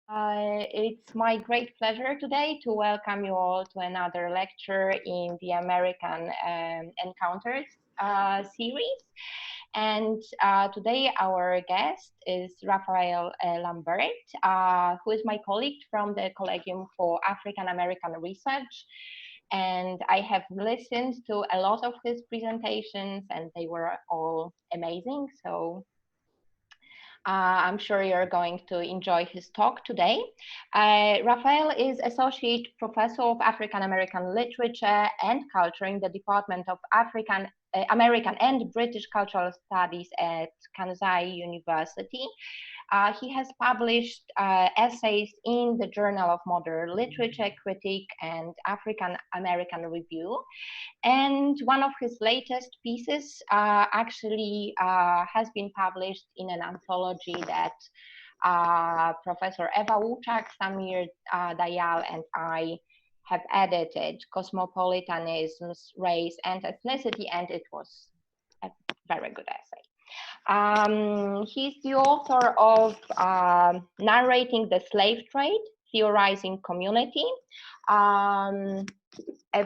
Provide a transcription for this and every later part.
It's my great pleasure today to welcome you all to another lecture in the American Encounters series. And today our guest is Raphaël Lambert, who is my colleague from the Collegium for African American Research. And I have listened to a lot of his presentations and they were all amazing. So I'm sure you're going to enjoy his talk today. Raphael is Associate Professor of African American Literature and Culture in the Department of American and British Cultural Studies at Kansai University. He has published essays in the Journal of Modern Literature Critique and African American Review. And one of his latest pieces actually has been published in an anthology that Professor Eva Łuczak, Samir Dayal, and I have edited, Cosmopolitanisms, Race and Ethnicity, and it was a very good essay. He's the author of Narrating the Slave Trade, Theorizing Community, a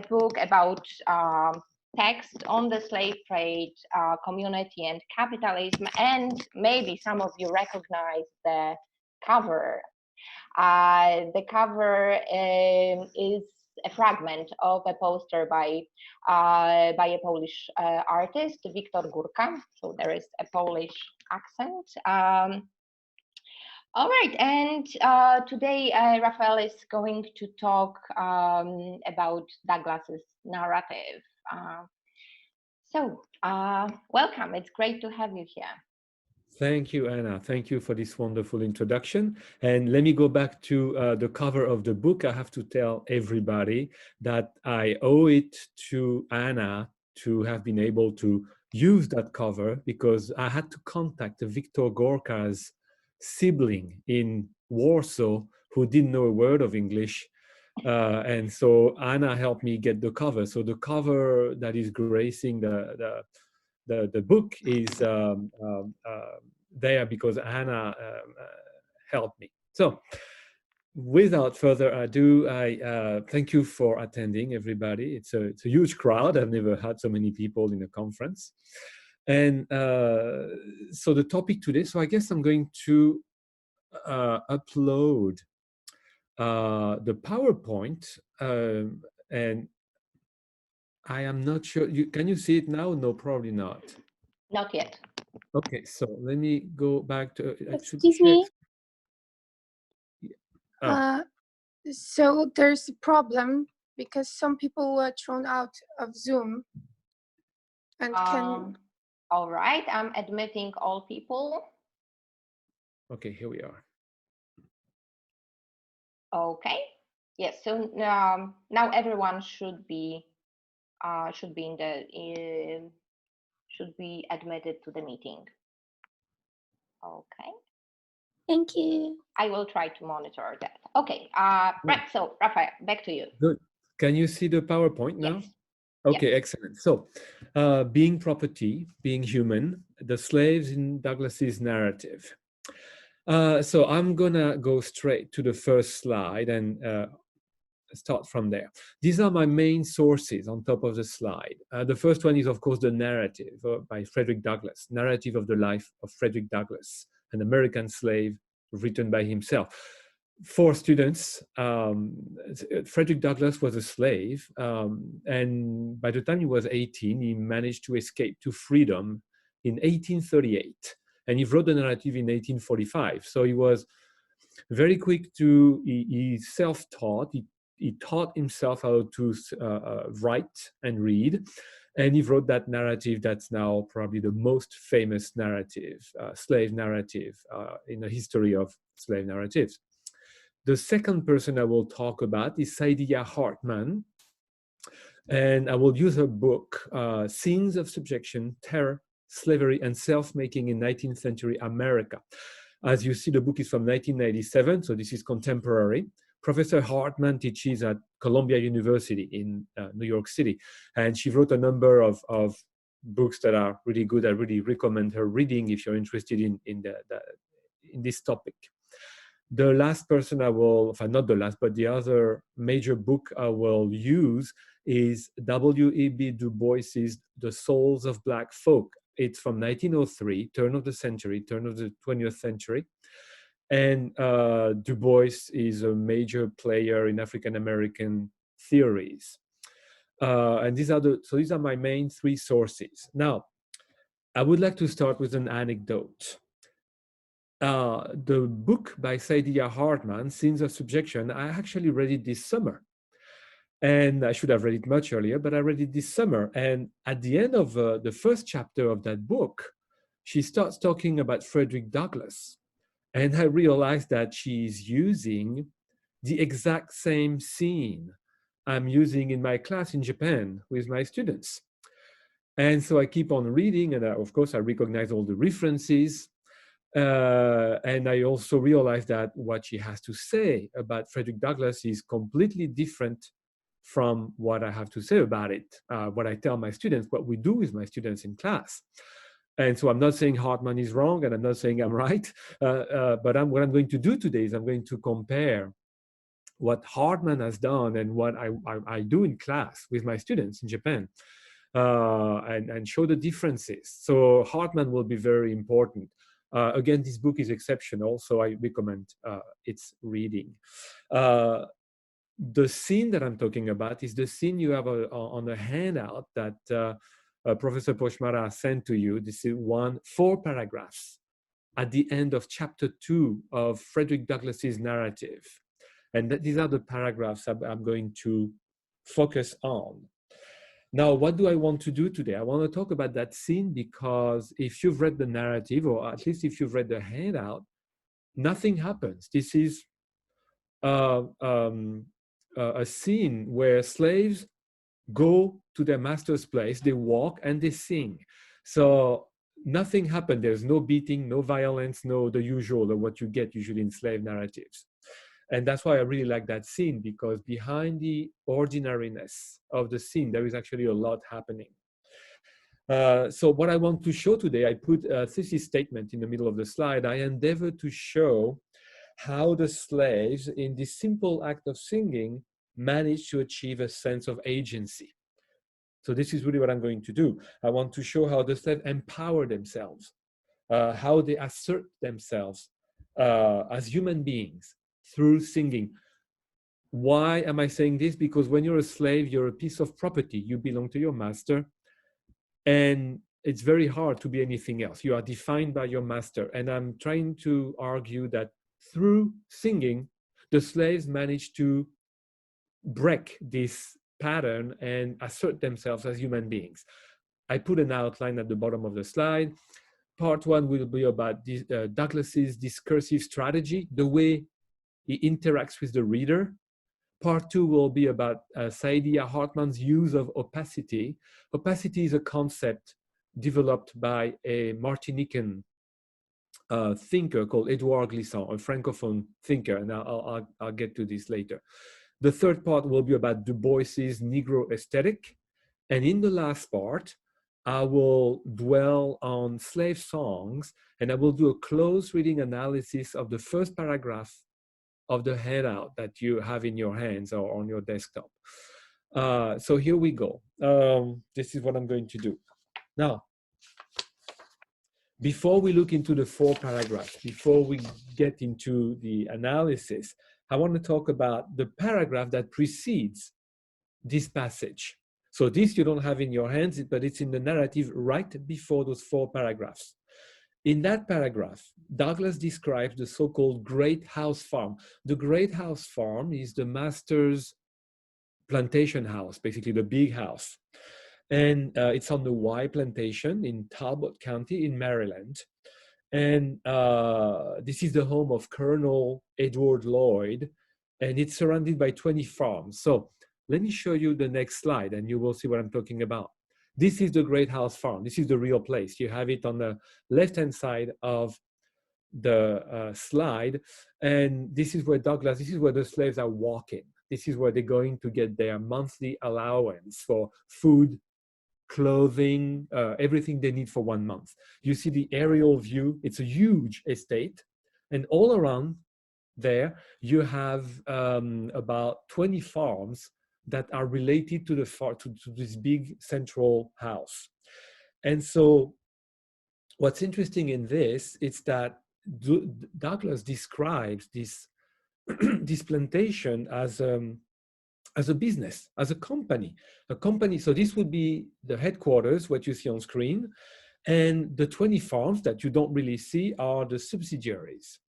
book about text on the slave trade, community and capitalism, and maybe some of you recognize the cover. The cover is a fragment of a poster by a Polish artist, Wiktor Górka. So there is a Polish accent. All right, and today Raphael is going to talk about Douglass's narrative. Welcome, it's great to have you here. Thank you, Anna. Thank you for this wonderful introduction. And let me go back to the cover of the book. I have to tell everybody that I owe it to Anna to have been able to use that cover because I had to contact Wiktor Górka's sibling in Warsaw who didn't know a word of English. And so Anna helped me get the cover. So the cover that is gracing the book is there because Anna helped me. So without further ado, I thank you for attending, everybody. It's a huge crowd. I've never had so many people in a conference. And so the topic today, so I guess I'm going to upload the PowerPoint and I am not sure. Can you see it now? No, probably not. Not yet. Okay, so let me go back to. Excuse me. So there's a problem because some people were thrown out of Zoom. And all right, I'm admitting all people. Okay, here we are. Okay. Yes. So now everyone should be admitted to the meeting. Okay. Thank you. I will try to monitor that. Okay. Right. So Raphael, back to you. Good. Can you see the PowerPoint now? Yes. Okay, yes. Excellent. So, being property, being human, the slaves in Douglass's narrative. So I'm gonna go straight to the first slide and start from there. These are my main sources on top of the slide. The first one is, of course, the narrative by Frederick Douglass, Narrative of the Life of Frederick Douglass, an American slave written by himself. For students, Frederick Douglass was a slave, and by the time he was 18, he managed to escape to freedom in 1838, and he wrote the narrative in 1845. So he was very quick to, he self-taught, he taught himself how to write and read, and he wrote that narrative that's now probably the most famous narrative, slave narrative in the history of slave narratives. The second person I will talk about is Sydia Hartman, and I will use her book, Scenes of Subjection, Terror, Slavery, and Self-Making in 19th Century America. As you see, the book is from 1997, so this is contemporary. Professor Hartman teaches at Columbia University in New York City, and she wrote a number of books that are really good. I really recommend her reading if you're interested in this topic. The last person I will, not the last, but the other major book I will use is W.E.B. Du Bois's The Souls of Black Folk. It's from 1903, turn of the 20th century. And Du Bois is a major player in African-American theories. And these are my main three sources. Now, I would like to start with an anecdote. The book by Sydia Hartman, Sins of Subjection, I actually read it this summer. And I should have read it much earlier, but I read it this summer. And at the end of the first chapter of that book, she starts talking about Frederick Douglass. And I realized that she's using the exact same scene I'm using in my class in Japan with my students. And so I keep on reading, and of course I recognize all the references. And I also realize that what she has to say about Frederick Douglass is completely different from what I have to say about it, what I tell my students, what we do with my students in class. And so I'm not saying Hartman is wrong, and I'm not saying I'm right, but what I'm going to do today is I'm going to compare what Hartman has done and what I do in class with my students in Japan, and show the differences. So Hartman will be very important. Again, this book is exceptional, so I recommend its reading. The scene that I'm talking about is the scene you have on the handout that Professor Pochmara sent to you. This is 4 paragraphs at the end of chapter 2 of Frederick Douglass's narrative. And these are the paragraphs I'm going to focus on. Now, what do I want to do today? I want to talk about that scene because if you've read the narrative, or at least if you've read the handout, nothing happens. This is a scene where slaves go to their master's place, they walk and they sing. So nothing happened. There's no beating, no violence, no the usual, or what you get usually in slave narratives. And that's why I really like that scene, because behind the ordinariness of the scene, there is actually a lot happening. So what I want to show today, I put a thesis statement in the middle of the slide. I endeavor to show how the slaves, in this simple act of singing, managed to achieve a sense of agency. So this is really what I'm going to do. I want to show how the slaves empower themselves, how they assert themselves as human beings through singing. Why am I saying this? Because when you're a slave, you're a piece of property. You belong to your master. And it's very hard to be anything else. You are defined by your master. And I'm trying to argue that through singing, the slaves managed to break this pattern and assert themselves as human beings. I put an outline at the bottom of the slide. Part 1 will be about Douglass's discursive strategy, the way he interacts with the reader. Part 2 will be about Sydia Hartman's use of opacity. Opacity is a concept developed by a Martinican thinker called Edouard Glissant, a Francophone thinker, and I'll get to this later. The third part will be about Du Bois's Negro aesthetic. And in the last part, I will dwell on slave songs, and I will do a close reading analysis of the first paragraph of the handout that you have in your hands or on your desktop. So here we go. This is what I'm going to do. Now, before we look into the 4 paragraphs, before we get into the analysis, I want to talk about the paragraph that precedes this passage. So this you don't have in your hands, but it's in the narrative right before those 4 paragraphs. In that paragraph, Douglass describes the so-called Great House Farm. The Great House Farm is the master's plantation house, basically the big house. And it's on the Y plantation in Talbot County in Maryland. And this is the home of Colonel Edward Lloyd, and it's surrounded by 20 farms. So let me show you the next slide, and you will see what I'm talking about. This is the Great House Farm. This is the real place. You have it on the left-hand side of the slide. And this is where this is where the slaves are walking. This is where they're going to get their monthly allowance for food, clothing, everything they need for 1 month. You see the aerial view. It's a huge estate. And all around, there, you have about 20 farms that are related to to this big central house. And so what's interesting in this is that Douglass describes this this plantation as a business, as a company. So this would be the headquarters, what you see on screen, and the 20 farms that you don't really see are the subsidiaries.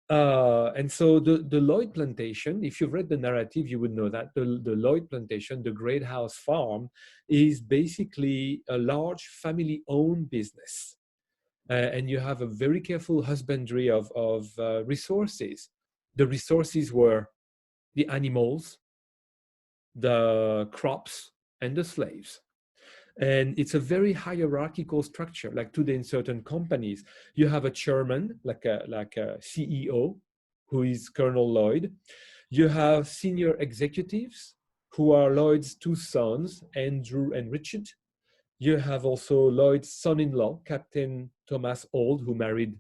And so the Lloyd plantation, if you've read the narrative, you would know that the Lloyd plantation, the Great House Farm, is basically a large family-owned business. And you have a very careful husbandry of resources. The resources were the animals, the crops, and the slaves. And it's a very hierarchical structure. Like today in certain companies, you have a chairman, like a CEO, who is Colonel Lloyd. You have senior executives, who are Lloyd's two sons, Andrew and Richard. You have also Lloyd's son-in-law, Captain Thomas Auld, who married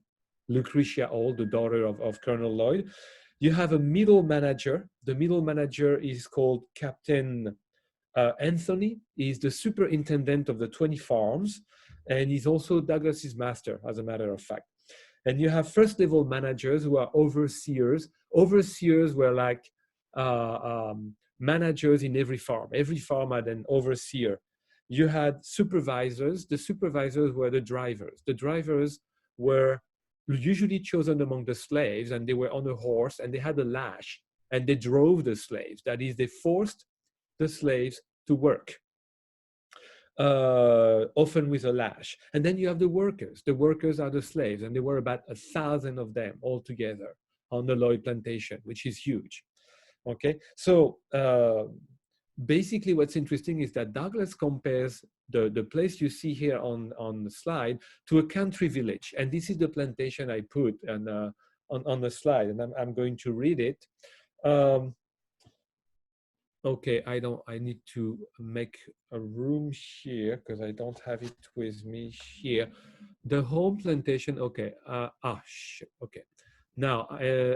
Lucretia Auld, the daughter of Colonel Lloyd. You have a middle manager. The middle manager is called Captain Anthony. Is the superintendent of the 20 farms, and he's also Douglass's master, as a matter of fact. And you have first level managers who are overseers. Overseers were like managers in every farm. Every farm had an overseer. You had supervisors. The supervisors were the drivers. The drivers were usually chosen among the slaves, and they were on a horse, and they had a lash, and they drove the slaves. That is, they forced the slaves to work, often with a lash. And then you have the workers. The workers are the slaves, and there were about 1,000 of them altogether on the Lloyd plantation, which is huge. Okay, so basically what's interesting is that Douglass compares the place you see here on the slide to a country village. And this is the plantation I put on the slide, and I'm going to read it. Okay, I need to make a room here because I don't have it with me here. The home plantation, okay, okay. Now,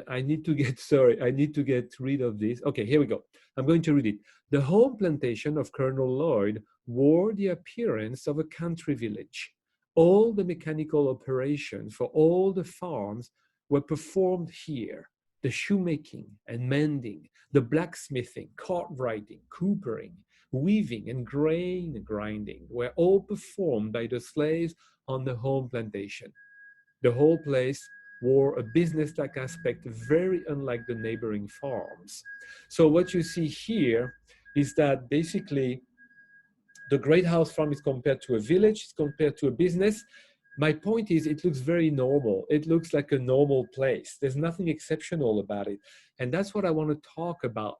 I need to get, sorry, I need to get rid of this. Okay, here we go. I'm going to read it. The home plantation of Colonel Lloyd wore the appearance of a country village. All the mechanical operations for all the farms were performed here. The shoemaking and mending, the blacksmithing, cartwrighting, coopering, weaving, and grain grinding were all performed by the slaves on the home plantation. The whole place wore a business-like aspect, very unlike the neighboring farms. So what you see here is that basically the Great House Farm is compared to a village, it's compared to a business. My point is, it looks very normal. It looks like a normal place. There's nothing exceptional about it. And that's what I want to talk about.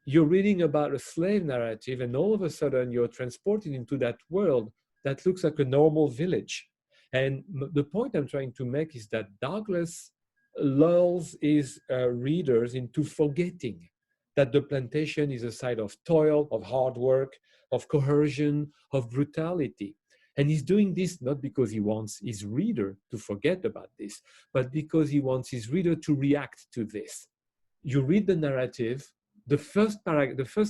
You're reading about a slave narrative, and all of a sudden you're transported into that world that looks like a normal village. And the point I'm trying to make is that Douglass lulls his readers into forgetting that the plantation is a site of toil, of hard work, of coercion, of brutality. And he's doing this not because he wants his reader to forget about this, but because he wants his reader to react to this. You read the narrative, the first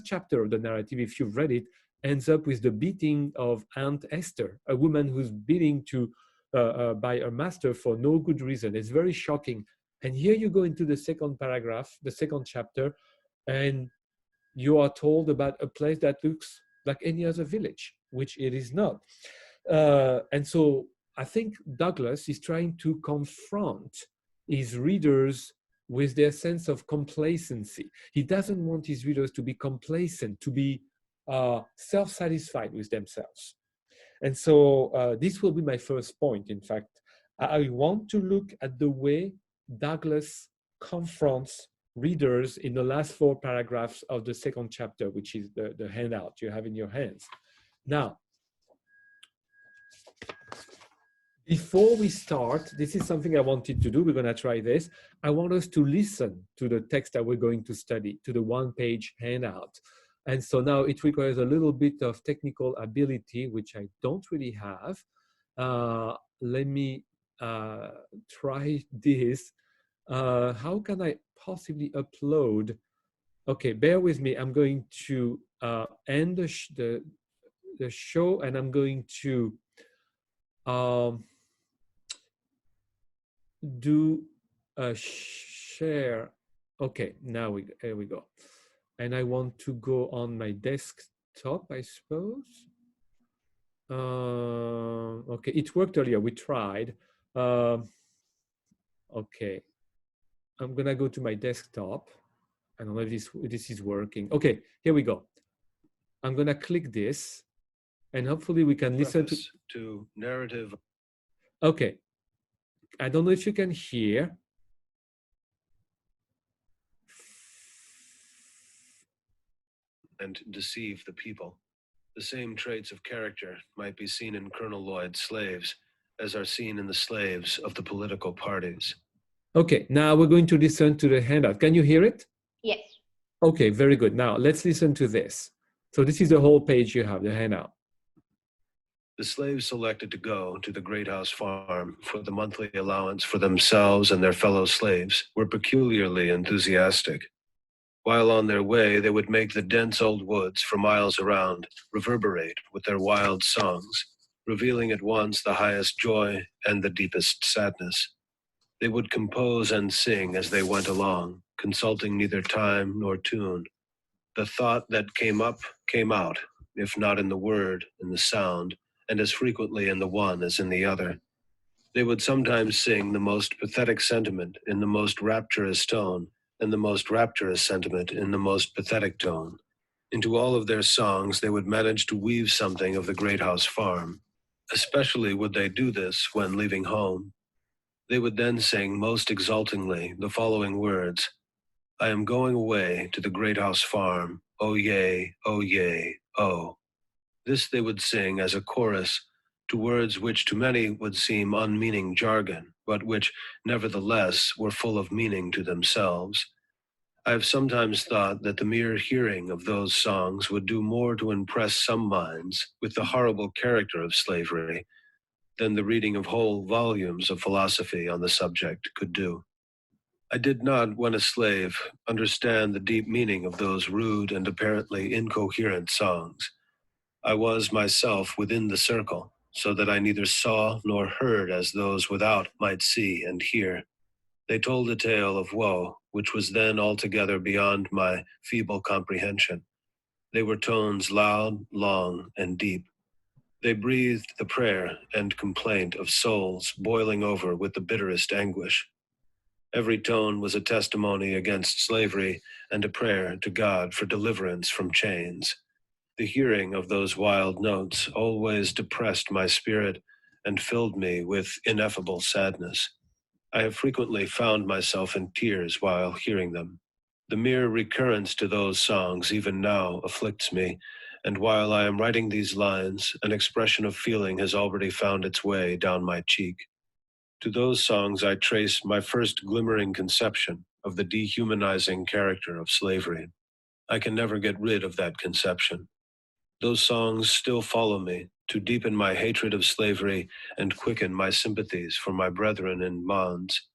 chapter of the narrative, if you've read it, ends up with the beating of Aunt Esther, a woman who's beaten by her master for no good reason. It's very shocking. And here you go into the second paragraph, the second chapter, and you are told about a place that looks like any other village, which it is not. And so I think Douglass is trying to confront his readers with their sense of complacency. He doesn't want his readers to be complacent, to be self-satisfied with themselves. And so this will be my first point. In fact, I want to look at the way Douglass confronts readers in the last 4 paragraphs of the second chapter, which is the handout you have in your hands. Now, before we start, this is something I wanted to do. We're going to try this. I want us to listen to the text that we're going to study, to the one-page handout. And so now it requires a little bit of technical ability, which I don't really have. Let me try this. How can I possibly upload? Okay, bear with me. I'm going to end the show, and I'm going to do a share. Okay, now here we go. And I want to go on my desktop, I suppose. Okay, it worked earlier. We tried. Okay, I'm gonna go to my desktop. I don't know if this is working. Okay, here we go. I'm gonna click this, and hopefully we can listen to narrative. Okay, I don't know if you can hear. And deceive the people. The same traits of character might be seen in Colonel Lloyd's slaves as are seen in the slaves of the political parties. Okay, now we're going to listen to the handout. Can you hear it? Yes. Okay, very good. Now let's listen to this. So this is the whole page you have, the handout. The slaves selected to go to the Great House Farm for the monthly allowance for themselves and their fellow slaves were peculiarly enthusiastic. While on their way, they would make the dense old woods for miles around reverberate with their wild songs, revealing at once the highest joy and the deepest sadness. They would compose and sing as they went along, consulting neither time nor tune. The thought that came up came out, if not in the word, in the sound, and as frequently in the one as in the other. They would sometimes sing the most pathetic sentiment in the most rapturous tone, and the most rapturous sentiment in the most pathetic tone. Into all of their songs, they would manage to weave something of the Great House Farm. Especially would they do this when leaving home. They would then sing most exultingly the following words: I am going away to the Great House Farm, oh yea, oh yea, oh. This they would sing as a chorus to words which to many would seem unmeaning jargon, but which nevertheless were full of meaning to themselves. I have sometimes thought that the mere hearing of those songs would do more to impress some minds with the horrible character of slavery than the reading of whole volumes of philosophy on the subject could do. I did not, when a slave, understand the deep meaning of those rude and apparently incoherent songs. I was myself within the circle, so that I neither saw nor heard as those without might see and hear. They told a tale of woe, which was then altogether beyond my feeble comprehension. They were tones loud, long, and deep. They breathed the prayer and complaint of souls boiling over with the bitterest anguish. Every tone was a testimony against slavery and a prayer to God for deliverance from chains. The hearing of those wild notes always depressed my spirit and filled me with ineffable sadness. I have frequently found myself in tears while hearing them. The mere recurrence to those songs even now afflicts me, and while I am writing these lines, an expression of feeling has already found its way down my cheek. To those songs I trace my first glimmering conception of the dehumanizing character of slavery. I can never get rid of that conception. Those songs still follow me to deepen my hatred of slavery and quicken my sympathies for my brethren in bonds.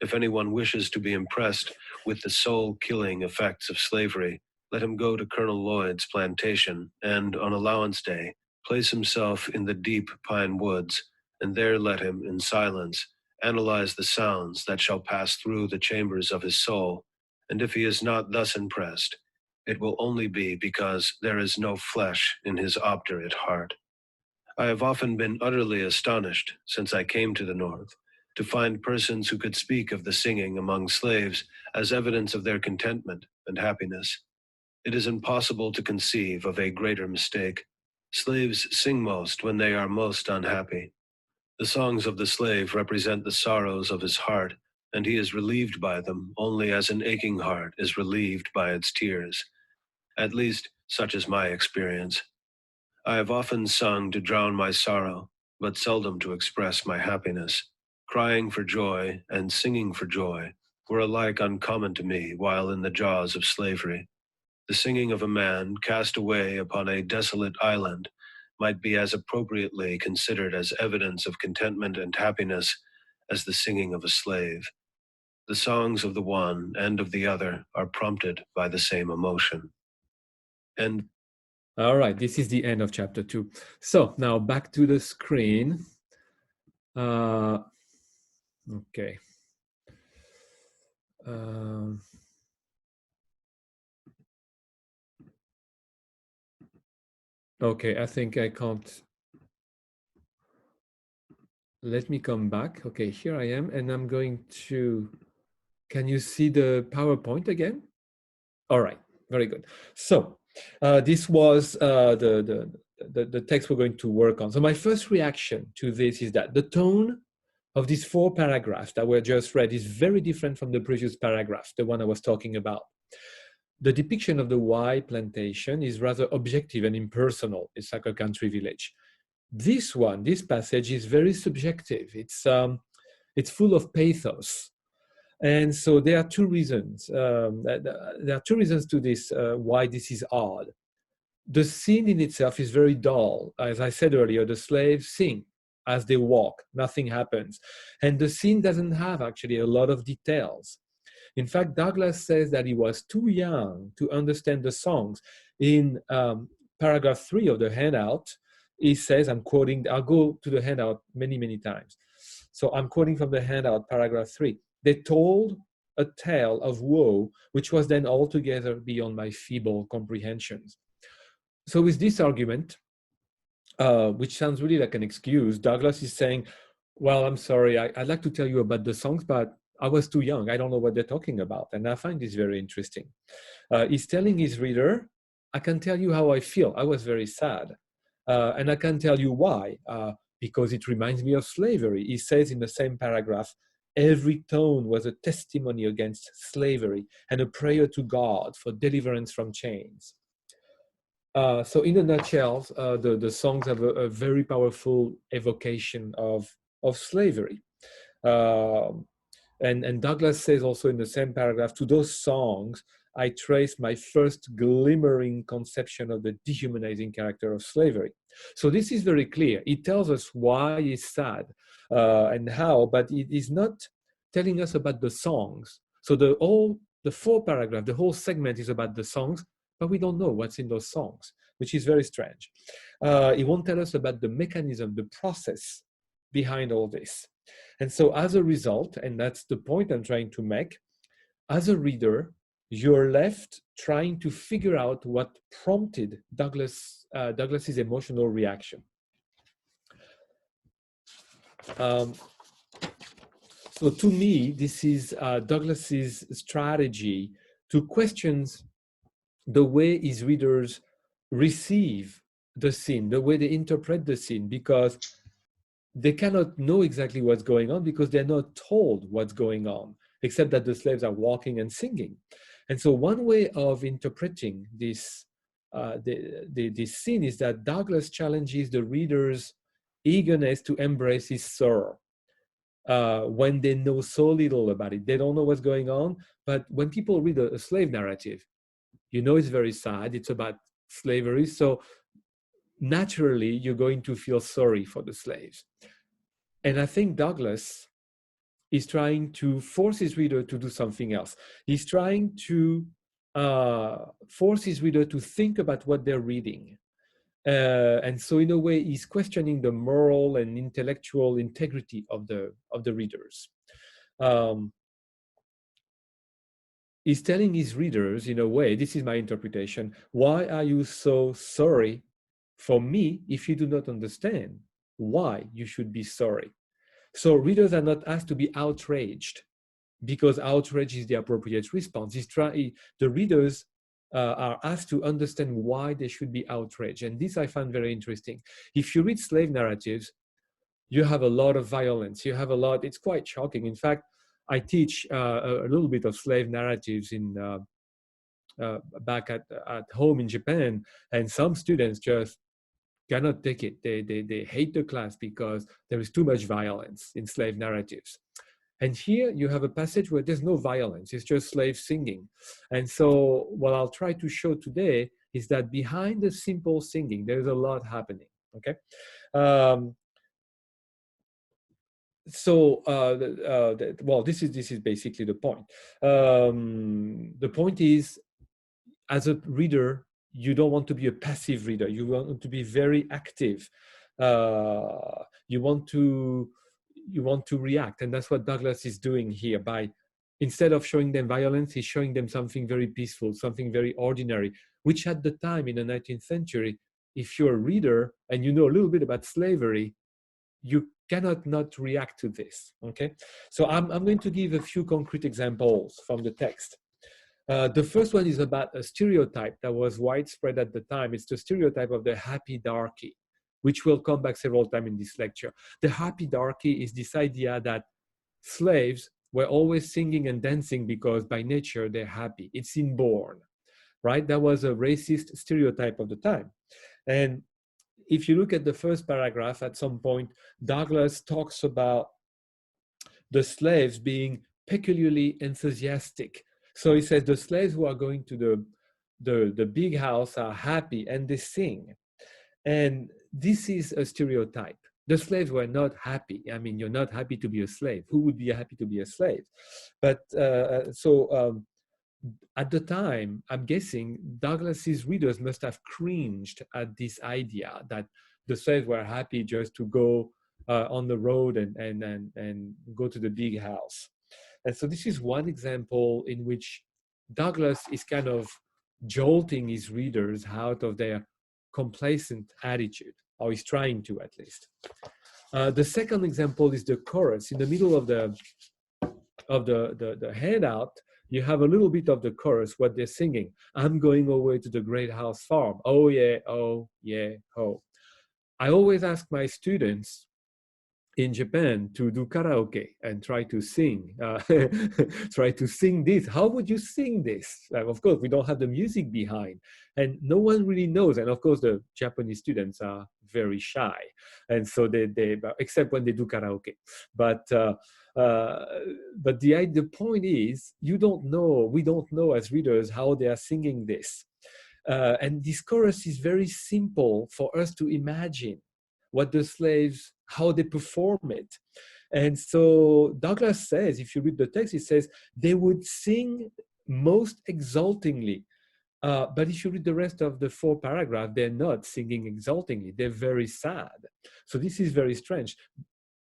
If anyone wishes to be impressed with the soul-killing effects of slavery, let him go to Colonel Lloyd's plantation and, on allowance day, place himself in the deep pine woods, and there let him, in silence, analyze the sounds that shall pass through the chambers of his soul, and if he is not thus impressed, it will only be because there is no flesh in his obdurate heart. I have often been utterly astonished, since I came to the North, to find persons who could speak of the singing among slaves as evidence of their contentment and happiness. It is impossible to conceive of a greater mistake. Slaves sing most when they are most unhappy. The songs of the slave represent the sorrows of his heart, and he is relieved by them only as an aching heart is relieved by its tears. At least, such is my experience. I have often sung to drown my sorrow, but seldom to express my happiness. Crying for joy and singing for joy were alike uncommon to me while in the jaws of slavery. The singing of a man cast away upon a desolate island might be as appropriately considered as evidence of contentment and happiness as the singing of a slave. The songs of the one and of the other are prompted by the same emotion. And all right, this is the end of chapter 2. So now back to the screen. Okay. Okay, I think I can't. Let me come back. Okay, here I am, and I'm going to. Can you see the PowerPoint again? All right, very good. So this was the text we're going to work on. So my first reaction to this is that the tone of these 4 paragraphs that were just read is very different from the previous paragraph, the one I was talking about. The depiction of the Y plantation is rather objective and impersonal. It's like a country village. This one, this passage is very subjective. It's full of pathos. And so there are 2 reasons. There are 2 reasons to this, why this is odd. The scene in itself is very dull. As I said earlier, the slaves sing as they walk, nothing happens. And the scene doesn't have actually a lot of details. In fact, Douglass says that he was too young to understand the songs. In paragraph 3 of the handout, he says, I'm quoting, I'll go to the handout many, many times. So I'm quoting from the handout, paragraph 3. They told a tale of woe, which was then altogether beyond my feeble comprehensions. So with this argument, which sounds really like an excuse, Douglass is saying, well, I'm sorry, I'd like to tell you about the songs, but I was too young. I don't know what they're talking about. And I find this very interesting. He's telling his reader, I can tell you how I feel. I was very sad. And I can tell you why, because it reminds me of slavery. He says in the same paragraph, every tone was a testimony against slavery and a prayer to God for deliverance from chains. So in a nutshell, the songs have a very powerful evocation of slavery. And Douglass says also in the same paragraph, to those songs, I trace my first glimmering conception of the dehumanizing character of slavery. So this is very clear. It tells us why he's sad and how, but it is not telling us about the songs. So the 4 paragraphs, the whole segment is about the songs, but we don't know what's in those songs, which is very strange. It won't tell us about the mechanism, the process behind all this. And so as a result, and that's the point I'm trying to make, as a reader, you're left trying to figure out what prompted Douglass's emotional reaction. So to me, this is Douglass's strategy to question the way his readers receive the scene, the way they interpret the scene, because they cannot know exactly what's going on because they're not told what's going on, except that the slaves are walking and singing. And so one way of interpreting this, this scene is that Douglass challenges the reader's eagerness to embrace his sorrow when they know so little about it. They don't know what's going on, but when people read a slave narrative, you know it's very sad, it's about slavery, so naturally you're going to feel sorry for the slaves. And I think Douglass is trying to force his reader to do something else. He's trying to force his reader to think about what they're reading. And so in a way, he's questioning the moral and intellectual integrity of the readers. He's telling his readers, in a way, this is my interpretation, why are you so sorry for me if you do not understand why you should be sorry? So readers are not asked to be outraged because outrage is the appropriate response. The readers are asked to understand why they should be outraged. And this I find very interesting. If you read slave narratives, you have a lot of violence. You have a lot, it's quite shocking. In fact, I teach a little bit of slave narratives back at home in Japan, and some students just cannot take it. They hate the class because there is too much violence in slave narratives. And here you have a passage where there's no violence, it's just slaves singing. And so what I'll try to show today is that behind the simple singing, there's a lot happening, okay? So, well, this is basically the point. The point is, as a reader, you don't want to be a passive reader. You want to be very active. You want to react, and that's what Douglass is doing here. By instead of showing them violence, he's showing them something very peaceful, something very ordinary. Which at the time in the 19th century, if you're a reader and you know a little bit about slavery, you cannot not react to this. Okay, so I'm going to give a few concrete examples from the text. The first one is about a stereotype that was widespread at the time. It's the stereotype of the happy darky, which will come back several times in this lecture. The happy darky is this idea that slaves were always singing and dancing because by nature they're happy. It's inborn, right? That was a racist stereotype of the time. And if you look at the first paragraph, at some point, Douglass talks about the slaves being peculiarly enthusiastic. So he says the slaves who are going to the big house are happy and they sing. And this is a stereotype. The slaves were not happy. I mean, you're not happy to be a slave. Who would be happy to be a slave? But at the time, I'm guessing Douglass's readers must have cringed at this idea that the slaves were happy just to go on the road and go to the big house. And so this is one example in which Douglass is kind of jolting his readers out of their complacent attitude, or he's trying to at least. The second example is the chorus. In the middle of the handout, you have a little bit of the chorus, what they're singing. I'm going away to the great house farm. Oh yeah, ho. I always ask my students in Japan to do karaoke and try to sing this. How would you sing this? Of course, we don't have the music behind and no one really knows. And of course, the Japanese students are very shy. And so they except when they do karaoke. But the point is, we don't know as readers how they are singing this. And this chorus is very simple for us to imagine what the slaves, how they perform it. And so Douglass says, if you read the text, it says they would sing most exultingly. But if you read the rest of the 4 paragraphs, they're not singing exultingly. They're very sad. So this is very strange.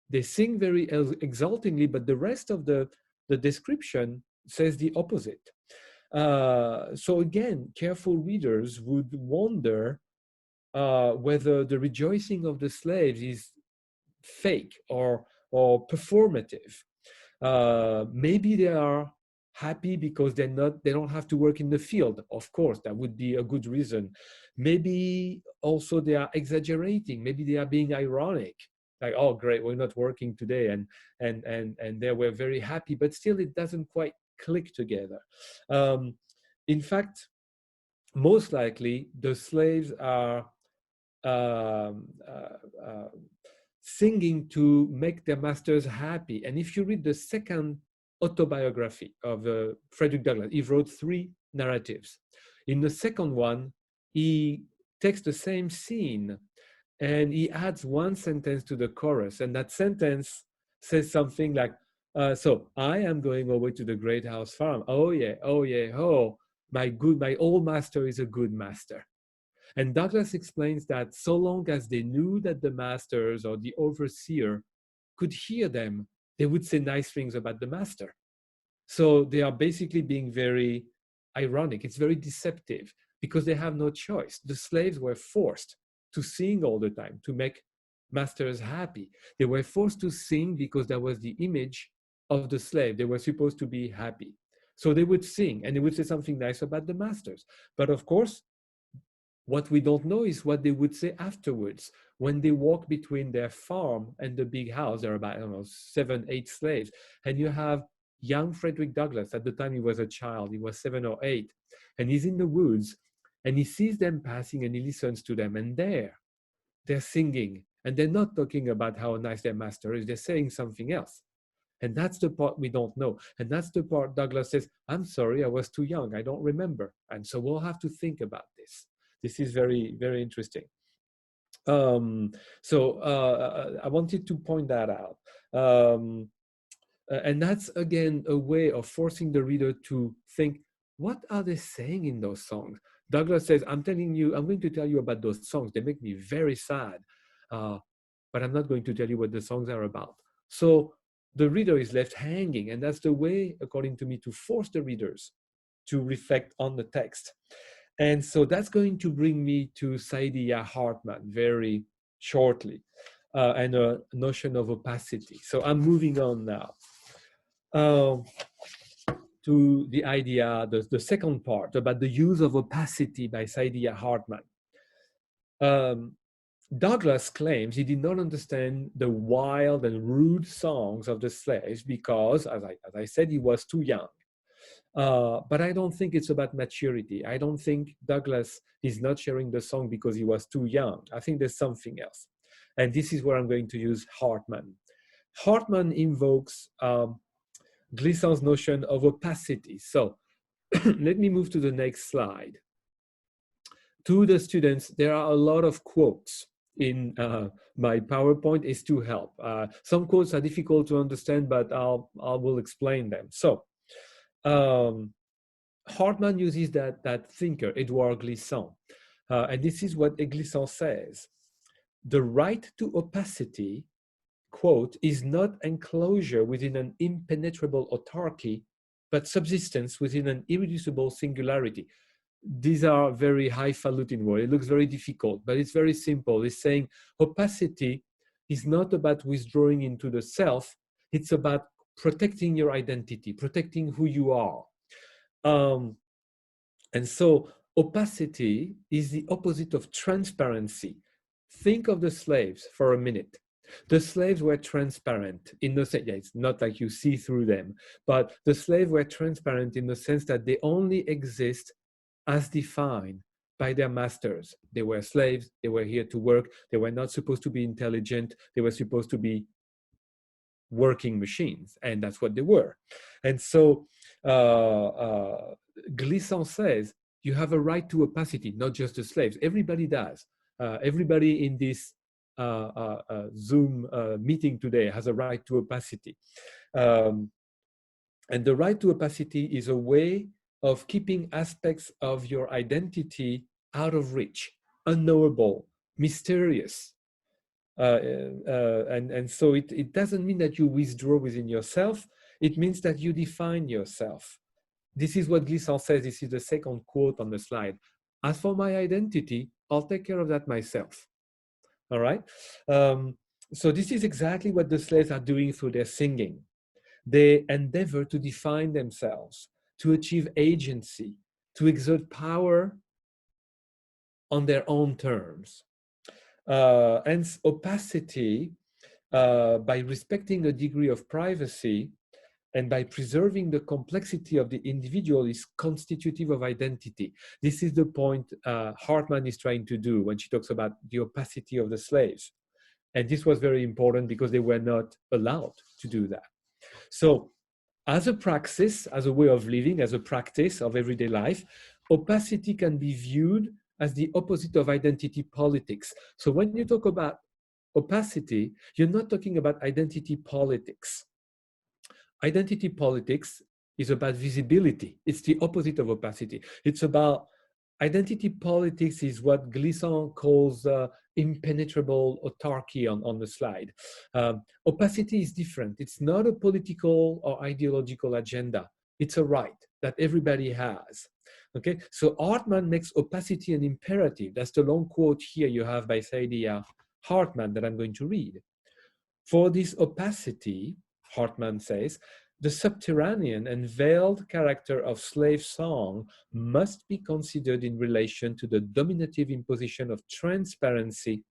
They sing very exultingly, but the rest of the description says the opposite. So again, careful readers would wonder whether the rejoicing of the slaves is fake or performative. Maybe they are happy because they don't have to work in the field. Of course, that would be a good reason. Maybe also they are exaggerating. Maybe they are being ironic. Like, oh great, we're not working today, and they were very happy, but still it doesn't quite click together. In fact, most likely the slaves are singing to make their masters happy. And if you read the second autobiography of Frederick Douglass, he wrote 3 narratives. In the second one, he takes the same scene and he adds 1 sentence to the chorus, and that sentence says something like, so I am going away to the great house farm. Oh yeah, ho, my old master is a good master. And Douglass explains that so long as they knew that the masters or the overseer could hear them, they would say nice things about the master. So they are basically being very ironic. It's very deceptive because they have no choice. The slaves were forced to sing all the time to make masters happy. They were forced to sing because that was the image of the slave. They were supposed to be happy. So they would sing and they would say something nice about the masters. But of course, what we don't know is what they would say afterwards when they walk between their farm and the big house. There are about, I don't know, 7, 8 slaves. And you have young Frederick Douglass. At the time he was a child, he was 7 or 8. And he's in the woods and he sees them passing and he listens to them. And they're singing. And they're not talking about how nice their master is. They're saying something else. And that's the part we don't know. And that's the part Douglass says, I'm sorry, I was too young. I don't remember. And so we'll have to think about this. This is very, very interesting. I wanted to point that out. And that's, again, a way of forcing the reader to think, what are they saying in those songs? Douglass says, I'm going to tell you about those songs. They make me very sad, but I'm not going to tell you what the songs are about. So the reader is left hanging, and that's the way, according to me, to force the readers to reflect on the text. And so that's going to bring me to Sydia Hartman very shortly, and a notion of opacity. So I'm moving on now to the idea, the second part, about the use of opacity by Sydia Hartman. Douglass claims he did not understand the wild and rude songs of the slaves because, as I said, he was too young. But I don't think it's about maturity. I don't think Douglass is not sharing the song because he was too young. I think there's something else. And this is where I'm going to use Hartman. Hartman invokes Glissant's notion of opacity. So let me move to the next slide. To the students, there are a lot of quotes in my PowerPoint. Is to help. Some quotes are difficult to understand, but I will explain them. So Hartman uses that thinker, Edouard Glissant. And this is what Glissant says. The right to opacity, quote, is not enclosure within an impenetrable autarky, but subsistence within an irreducible singularity. These are very highfalutin words. It looks very difficult, but it's very simple. It's saying opacity is not about withdrawing into the self. It's about protecting your identity, protecting who you are. And so opacity is the opposite of transparency. Think of the slaves for a minute. The slaves were transparent in the sense, it's not like you see through them, but the slaves were transparent in the sense that they only exist as defined by their masters. They were slaves, they were here to work, they were not supposed to be intelligent, they were supposed to be working machines, and that's what they were. And so Glissant says, you have a right to opacity, not just the slaves. Everybody does. Everybody in this Zoom meeting today has a right to opacity. And the right to opacity is a way of keeping aspects of your identity out of reach, unknowable, mysterious. And so it doesn't mean that you withdraw within yourself. It means that you define yourself. This is what Glissant says. This is the second quote on the slide. As for my identity, I'll take care of that myself. All right. So this is exactly what the slaves are doing through their singing. They endeavor to define themselves, to achieve agency, to exert power on their own terms. And opacity, by respecting a degree of privacy and by preserving the complexity of the individual, is constitutive of identity. This is the point Hartman is trying to do when she talks about the opacity of the slaves. And this was very important because they were not allowed to do that. So as a praxis, as a way of living, as a practice of everyday life, opacity can be viewed as the opposite of identity politics. So when you talk about opacity, you're not talking about identity politics. Identity politics is about visibility. It's the opposite of opacity. It's about identity politics is what Glissant calls impenetrable autarky on the slide. Opacity is different. It's not a political or ideological agenda. It's a right that everybody has. Okay, so Hartman makes opacity an imperative. That's the long quote here you have by Sydia Hartman that I'm going to read. For this opacity, Hartman says, the subterranean and veiled character of slave song must be considered in relation to the dominative imposition of transparency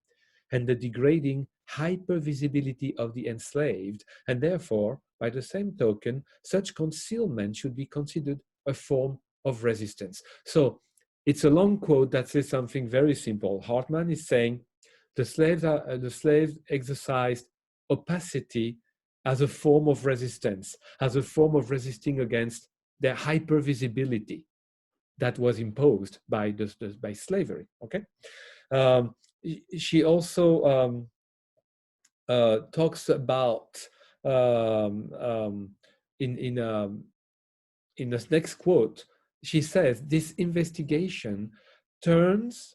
and the degrading hypervisibility of the enslaved, and therefore, by the same token, such concealment should be considered a form of resistance. So it's a long quote that says something very simple. Hartman is saying the slaves exercised opacity as a form of resistance, as a form of resisting against the hypervisibility that was imposed by slavery. Okay, she also talks about in this next quote, she says, this investigation turns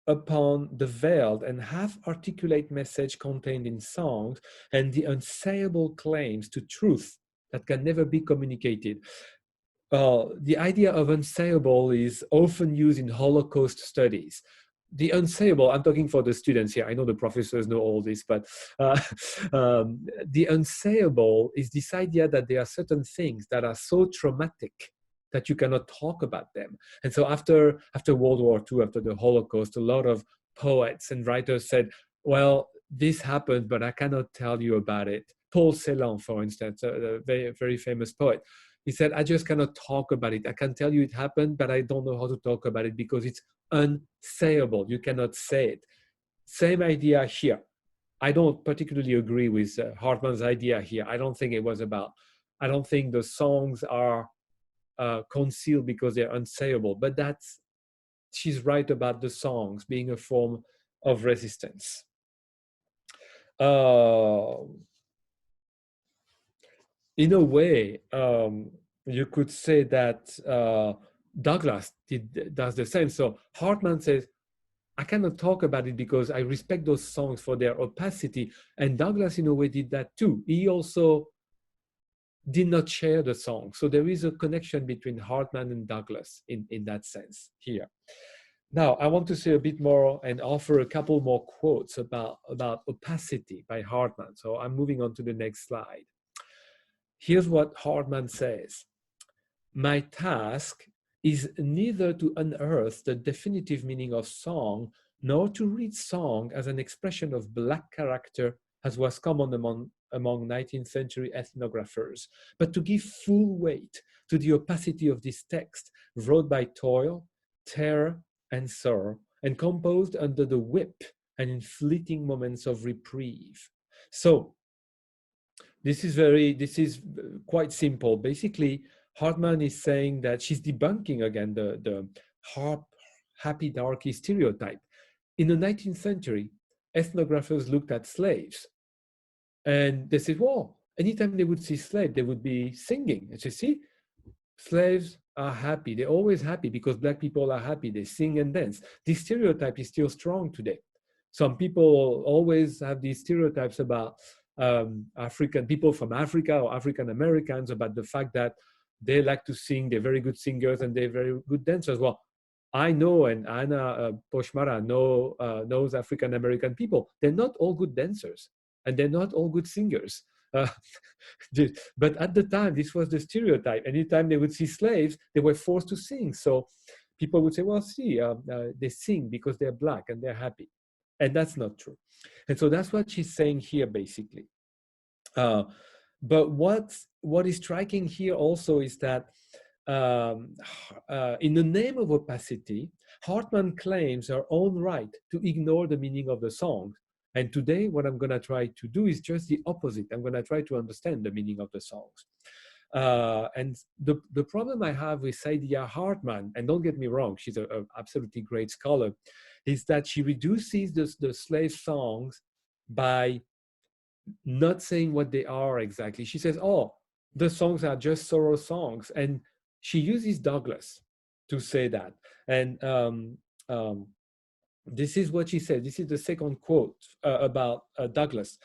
upon the veiled and half-articulate message contained in songs and the unsayable claims to truth that can never be communicated. The idea of unsayable is often used in Holocaust studies. The unsayable, I'm talking for the students here, I know the professors know all this, but the unsayable is this idea that there are certain things that are so traumatic that you cannot talk about them. And so after World War II, after the Holocaust, a lot of poets and writers said, well, this happened, but I cannot tell you about it. Paul Celan, for instance, a very, very famous poet, he said, I just cannot talk about it. I can tell you it happened, but I don't know how to talk about it because it's unsayable. You cannot say it. Same idea here. I don't particularly agree with Hartman's idea here. I don't think the songs are concealed because they're unsayable, but she's right about the songs being a form of resistance. In a way, you could say that Douglass does the same. So Hartman says, I cannot talk about it because I respect those songs for their opacity. And Douglass, in a way, did that too. He also did not share the song. So there is a connection between Hartman and Douglass in that sense here. Now, I want to say a bit more and offer a couple more quotes about opacity by Hartman. So I'm moving on to the next slide. Here's what Hartman says. My task is neither to unearth the definitive meaning of song, nor to read song as an expression of Black character, as was common among 19th century ethnographers, but to give full weight to the opacity of this text, wrote by toil, terror, and sorrow, and composed under the whip and in fleeting moments of reprieve. So, this is quite simple. Basically, Hartman is saying that she's debunking again the happy darky stereotype. In the 19th century, ethnographers looked at slaves and they said, well, anytime they would see slaves, they would be singing. And you see, slaves are happy. They're always happy because Black people are happy. They sing and dance. This stereotype is still strong today. Some people always have these stereotypes about African people from Africa or African Americans, about the fact that they like to sing, they're very good singers and they're very good dancers. Well, I know, and Anna Pochmara knows African American people. They're not all good dancers and they're not all good singers. But at the time, this was the stereotype. Anytime they would see slaves, they were forced to sing. So people would say, well, see, they sing because they're Black and they're happy. And that's not true. And so that's what she's saying here, basically. But what is striking here also is that in the name of opacity, Hartman claims her own right to ignore the meaning of the song. And today, what I'm going to try to do is just the opposite. I'm going to try to understand the meaning of the songs. And the problem I have with Sydia Hartman, and don't get me wrong, she's an absolutely great scholar, is that she reduces the slave songs by not saying what they are exactly. She says, oh, the songs are just sorrow songs. And she uses Douglass to say that. And this is what she said. This is the second quote about Douglass.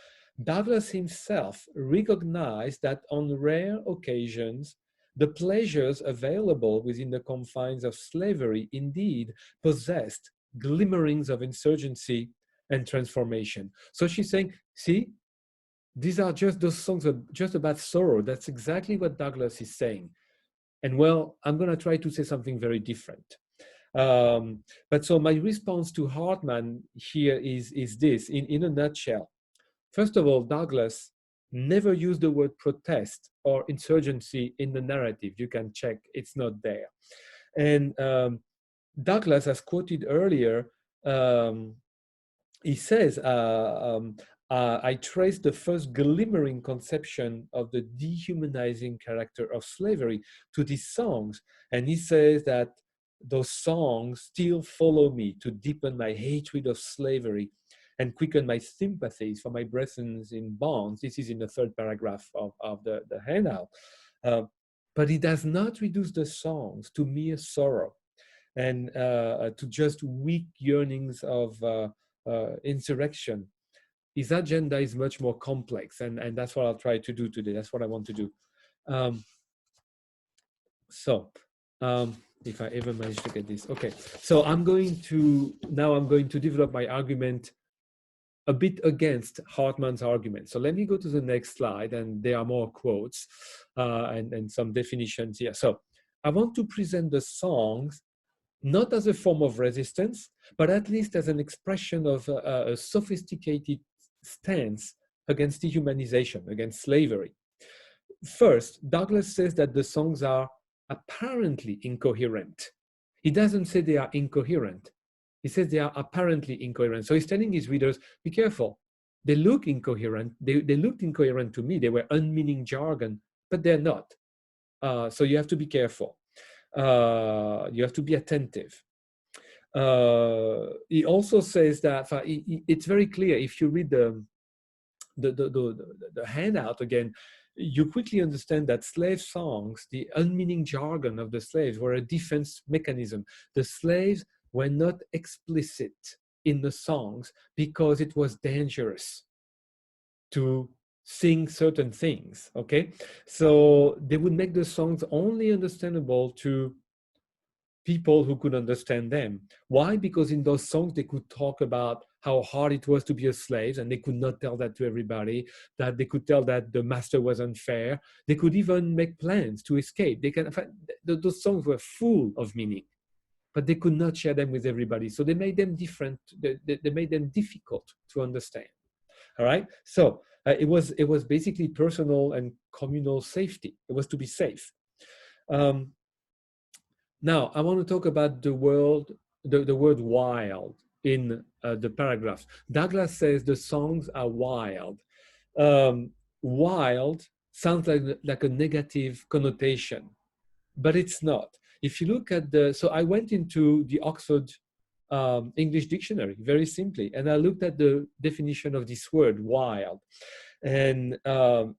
Douglass himself recognized that on rare occasions, the pleasures available within the confines of slavery indeed possessed glimmerings of insurgency and transformation. So she's saying, see, these are just those songs are just about sorrow. That's exactly what Douglass is saying. And well, I'm going to try to say something very different. But so my response to Hartman here is this, in a nutshell. First of all, Douglass never used the word protest or insurgency in the narrative. You can check, it's not there. And Douglass, as quoted earlier, he says, I traced the first glimmering conception of the dehumanizing character of slavery to these songs. And he says that those songs still follow me to deepen my hatred of slavery and quicken my sympathies for my brethren in bonds. This is in the third paragraph of the handout. But it does not reduce the songs to mere sorrow and to just weak yearnings of insurrection. His agenda is much more complex, and that's what I'll try to do today. That's what I want to do. If I ever manage to get this, okay. So I'm going to develop my argument a bit against Hartman's argument. So let me go to the next slide, and there are more quotes and some definitions here. So I want to present the songs not as a form of resistance, but at least as an expression of a sophisticated stance against dehumanization, against slavery. First, Douglass says that the songs are apparently incoherent. He doesn't say they are incoherent. He says they are apparently incoherent. So he's telling his readers, be careful. They look incoherent. They looked incoherent to me. They were unmeaning jargon, but they're not. So you have to be careful. You have to be attentive. He also says that it's very clear if you read the handout again, you quickly understand that slave songs, the unmeaning jargon of the slaves, were a defense mechanism. The slaves were not explicit in the songs because it was dangerous to sing certain things, okay? So they would make the songs only understandable to people who could understand them. Why? Because in those songs, they could talk about how hard it was to be a slave, and they could not tell that to everybody, that they could tell that the master was unfair. They could even make plans to escape. Those songs were full of meaning, but they could not share them with everybody. So they made them different. They made them difficult to understand. All right. So it was basically personal and communal safety. It was to be safe. Now I want to talk about the word wild in the paragraphs. Douglass says the songs are wild. Wild sounds like a negative connotation, but it's not. If you look at so I went into the Oxford English Dictionary, very simply, and I looked at the definition of this word, wild. And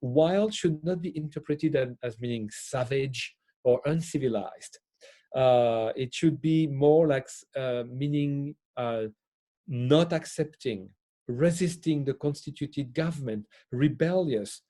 wild should not be interpreted as meaning savage or uncivilized. It should be more like meaning not accepting, resisting the constituted government, rebellious,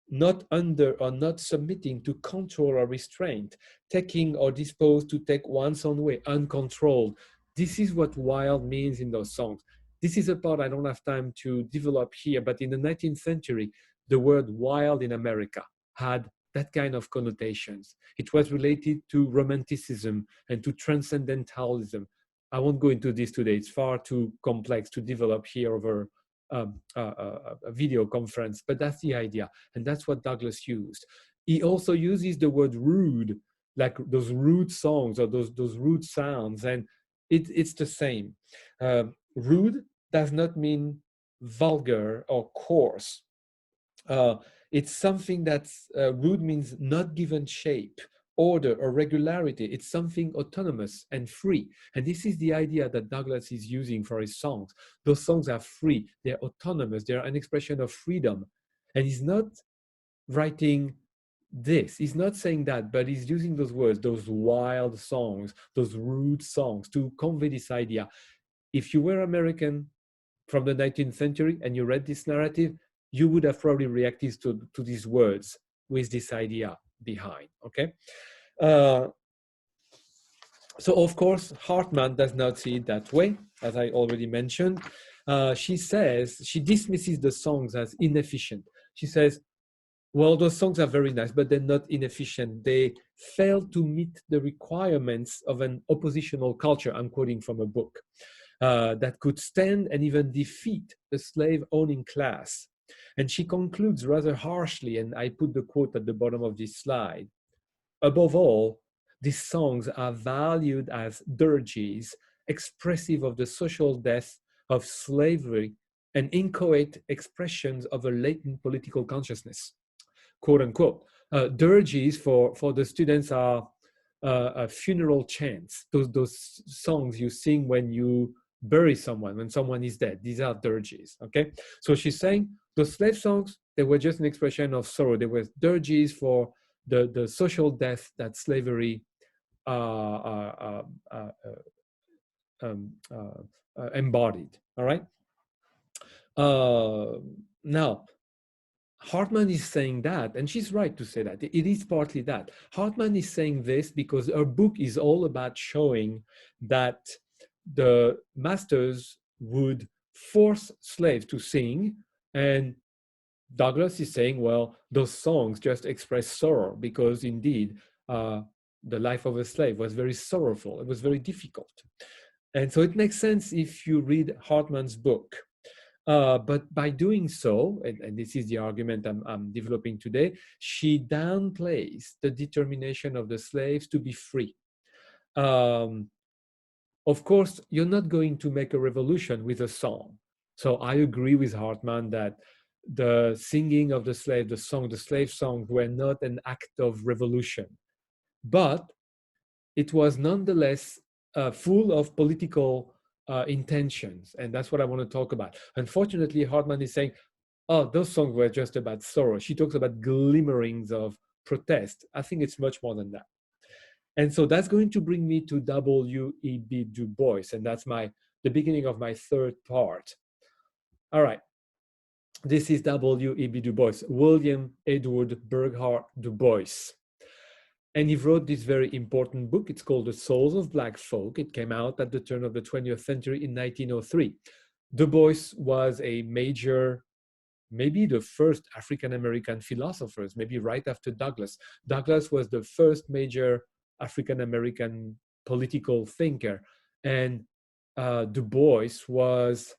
not under or not submitting to control or restraint, taking or disposed to take one's own way, uncontrolled. This is what wild means in those songs. This is a part I don't have time to develop here, but in the 19th century, the word wild in America had that kind of connotations. It was related to romanticism and to transcendentalism. I won't go into this today. It's far too complex to develop here over a video conference, but that's the idea. And that's what Douglass used. He also uses the word rude, like those rude songs or those rude sounds. And it's the same. Rude does not mean vulgar or coarse. It's something that's rude means not given shape, order, or regularity. It's something autonomous and free. And this is the idea that Douglass is using for his songs. Those songs are free, they're autonomous, they're an expression of freedom. And he's not writing this, he's not saying that, but he's using those words, those wild songs, those rude songs to convey this idea. If you were American from the 19th century and you read this narrative, you would have probably reacted to these words with this idea behind, okay? So of course, Hartman does not see it that way, as I already mentioned. She says, she dismisses the songs as inefficient. She says, well, those songs are very nice, but they're not inefficient. They fail to meet the requirements of an oppositional culture. I'm quoting from a book that could stand and even defeat the slave-owning class. And she concludes rather harshly, and I put the quote at the bottom of this slide. Above all, these songs are valued as dirges, expressive of the social death of slavery and inchoate expressions of a latent political consciousness, quote unquote. Dirges for the students are funeral chants, those songs you sing when you bury someone when someone is dead. These are dirges, okay? So she's saying the slave songs, they were just an expression of sorrow. They were dirges for the social death that slavery embodied, all right? Now, Hartman is saying that, and she's right to say that. It is partly that. Hartman is saying this because her book is all about showing that the masters would force slaves to sing, and Douglass is saying, well, those songs just express sorrow because indeed the life of a slave was very sorrowful. It was very difficult. And so it makes sense if you read Hartman's book. But by doing so, and this is the argument I'm developing today, she downplays the determination of the slaves to be free. Of course, you're not going to make a revolution with a song. So I agree with Hartman that the singing of the slave, the slave songs were not an act of revolution. But it was nonetheless full of political intentions. And that's what I want to talk about. Unfortunately, Hartman is saying, oh, those songs were just about sorrow. She talks about glimmerings of protest. I think it's much more than that. And so that's going to bring me to W.E.B. Du Bois. And that's the beginning of my third part. All right. This is W.E.B. Du Bois, William Edward Burghardt Du Bois. And he wrote this very important book. It's called The Souls of Black Folk. It came out at the turn of the 20th century in 1903. Du Bois was a major, maybe the first African-American philosophers, maybe right after Douglass. Douglass was the first major African-American political thinker. And Du Bois was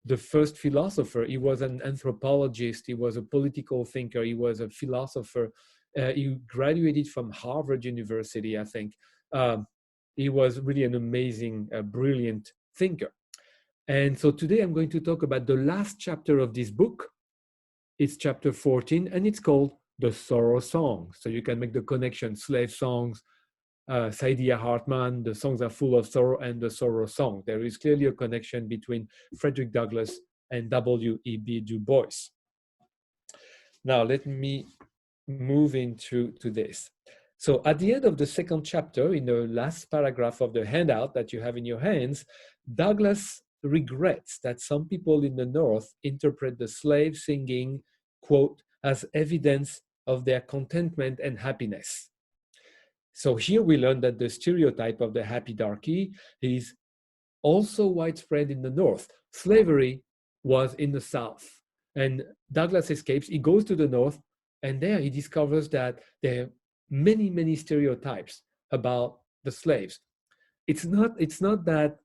the first philosopher. He was an anthropologist. He was a political thinker. He was a philosopher. He graduated from Harvard University, I think. He was really an amazing, brilliant thinker. And so today I'm going to talk about the last chapter of this book. It's chapter 14, and it's called The Sorrow Song. So you can make the connection, slave songs, Sydia Hartman, the songs are full of sorrow, and the sorrow song. There is clearly a connection between Frederick Douglass and W.E.B. Du Bois. Now, let me move into this. So at the end of the second chapter, in the last paragraph of the handout that you have in your hands, Douglass regrets that some people in the North interpret the slave singing, quote, as evidence of their contentment and happiness. So here we learn that the stereotype of the happy darky is also widespread in the North. Slavery was in the South. And Douglass escapes, he goes to the North, and there he discovers that there are many, many stereotypes about the slaves. It's not that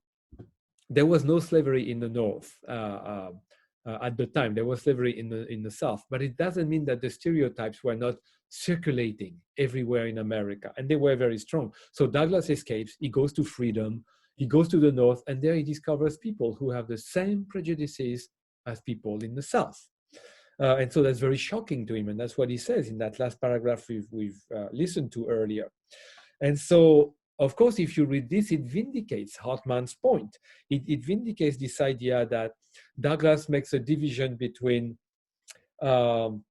there was no slavery in the North at the time. There was slavery in the South, but it doesn't mean that the stereotypes were not circulating everywhere in America, and they were very strong. So Douglass escapes, he goes to freedom, he goes to the North, and there he discovers people who have the same prejudices as people in the South. And so that's very shocking to him, and that's what he says in that last paragraph we've listened to earlier. And so, of course, if you read this, it vindicates Hartman's point. It vindicates this idea that Douglass makes a division between the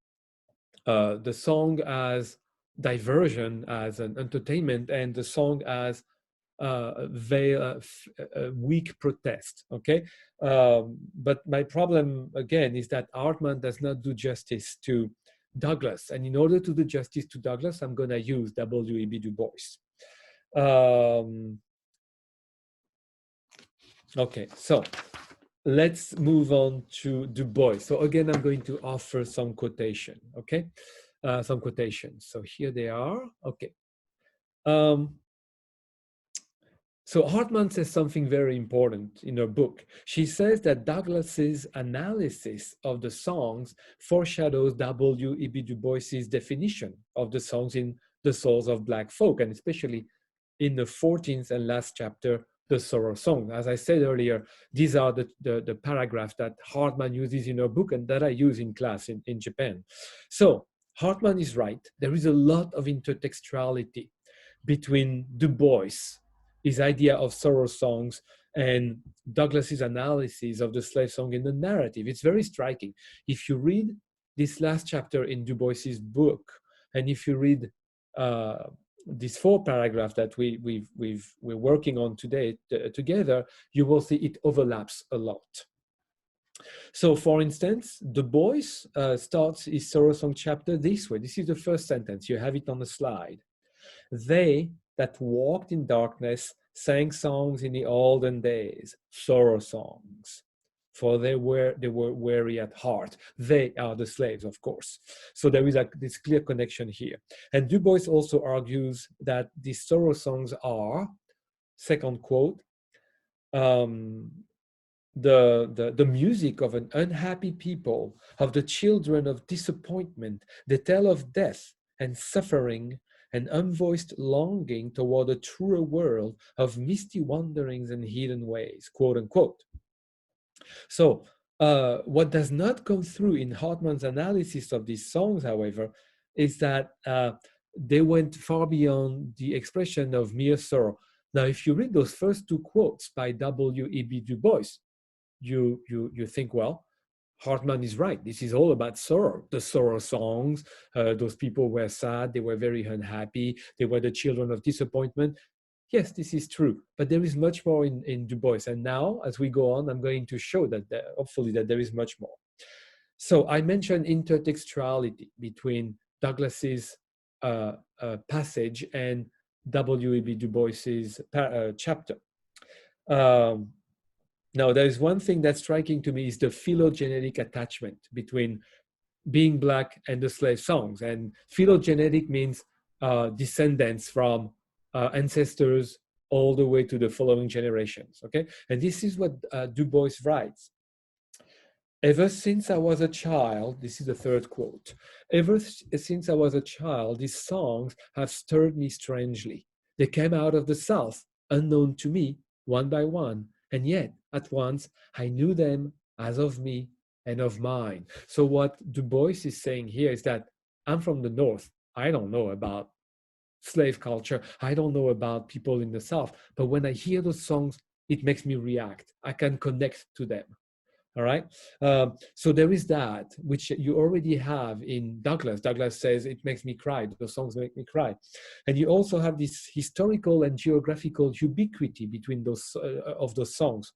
song as diversion, as an entertainment, and the song as weak protest, okay? But my problem, again, is that Hartman does not do justice to Douglass. And in order to do justice to Douglass, I'm going to use W.E.B. Du Bois. Okay, so let's move on to Du Bois. So again, I'm going to offer some quotation, okay? Some quotations. So here they are, okay. So Hartman says something very important in her book. She says that Douglass's analysis of the songs foreshadows W.E.B. Du Bois's definition of the songs in The Souls of Black Folk, and especially in the 14th and last chapter, The Sorrow Song. As I said earlier, these are the paragraphs that Hartman uses in her book and that I use in class in Japan. So Hartman is right. There is a lot of intertextuality between Du Bois, his idea of sorrow songs, and Douglass's analysis of the slave song in the narrative. It's very striking. If you read this last chapter in Du Bois's book, and if you read these 4 paragraphs that we're working on today together, you will see it overlaps a lot. So, for instance, Du Bois starts his sorrow song chapter this way. This is the first sentence. You have it on the slide. They that walked in darkness sang songs in the olden days, sorrow songs, for they were weary at heart. They are the slaves, of course. So there is this clear connection here. And Du Bois also argues that these sorrow songs are, second quote, the music of an unhappy people, of the children of disappointment. They tell of death and suffering and unvoiced longing toward a truer world of misty wanderings and hidden ways, quote unquote. So what does not come through in Hartman's analysis of these songs, however, is that they went far beyond the expression of mere sorrow. Now, if you read those first 2 quotes by W.E.B. Du Bois, you think, well, Hartman is right. This is all about sorrow. The sorrow songs, those people were sad, they were very unhappy, they were the children of disappointment. Yes, this is true, but there is much more in Du Bois. And now, as we go on, I'm going to show that hopefully that there is much more. So I mentioned intertextuality between Douglass's passage and W.E.B. Du Bois's chapter. Now, there is one thing that's striking to me is the phylogenetic attachment between being Black and the slave songs. And phylogenetic means descendants from ancestors all the way to the following generations, okay? And this is what Du Bois writes. Ever since I was a child, this is the third quote, ever since I was a child, these songs have stirred me strangely. They came out of the South, unknown to me, one by one, and yet at once I knew them as of me and of mine. So what Du Bois is saying here is that I'm from the North. I don't know about slave culture. I don't know about people in the South. But when I hear those songs, it makes me react. I can connect to them. All right. So there is that, which you already have in Douglass. Douglass says, it makes me cry. Those songs make me cry. And you also have this historical and geographical ubiquity between those of those songs.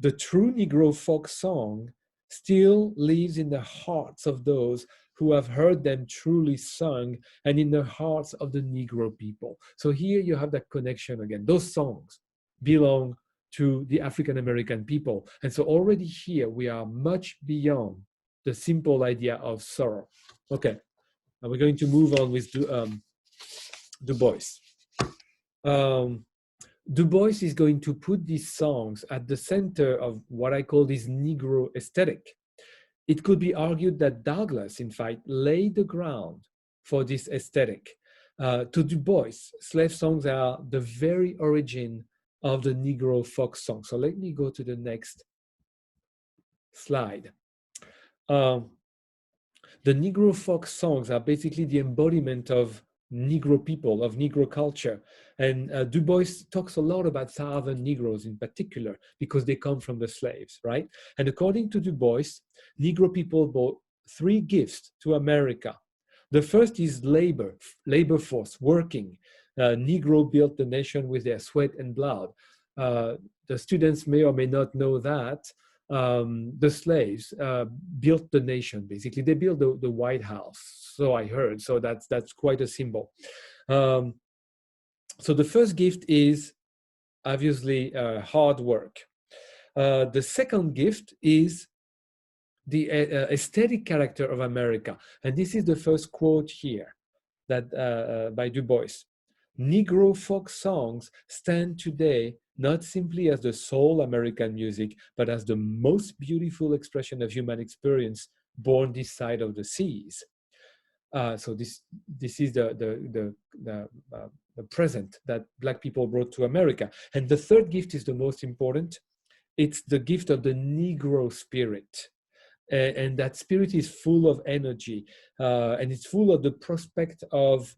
The true Negro folk song still lives in the hearts of those who have heard them truly sung and in the hearts of the Negro people. So here you have that connection again. Those songs belong to the African American people. And so already here we are much beyond the simple idea of sorrow. Okay, now we're going to move on with Du Bois. Du Bois is going to put these songs at the center of what I call this Negro aesthetic. It could be argued that Douglass, in fact, laid the ground for this aesthetic. To Du Bois, slave songs are the very origin of the Negro folk song. So let me go to the next slide. The Negro folk songs are basically the embodiment of Negro people, of Negro culture. And Du Bois talks a lot about Southern Negroes in particular, because they come from the slaves, right? And according to Du Bois, Negro people brought 3 gifts to America. The first is labor force, working. Negro built the nation with their sweat and blood. The students may or may not know that the slaves built the nation, basically. They built the White House, so I heard. So that's quite a symbol. So the first gift is obviously hard work. The second gift is the aesthetic character of America. And this is the first quote here that by Du Bois. Negro folk songs stand today not simply as the sole American music, but as the most beautiful expression of human experience born this side of the seas. So this is the present that Black people brought to America. And the third gift is the most important. It's the gift of the Negro spirit. And that spirit is full of energy, and it's full of the prospect of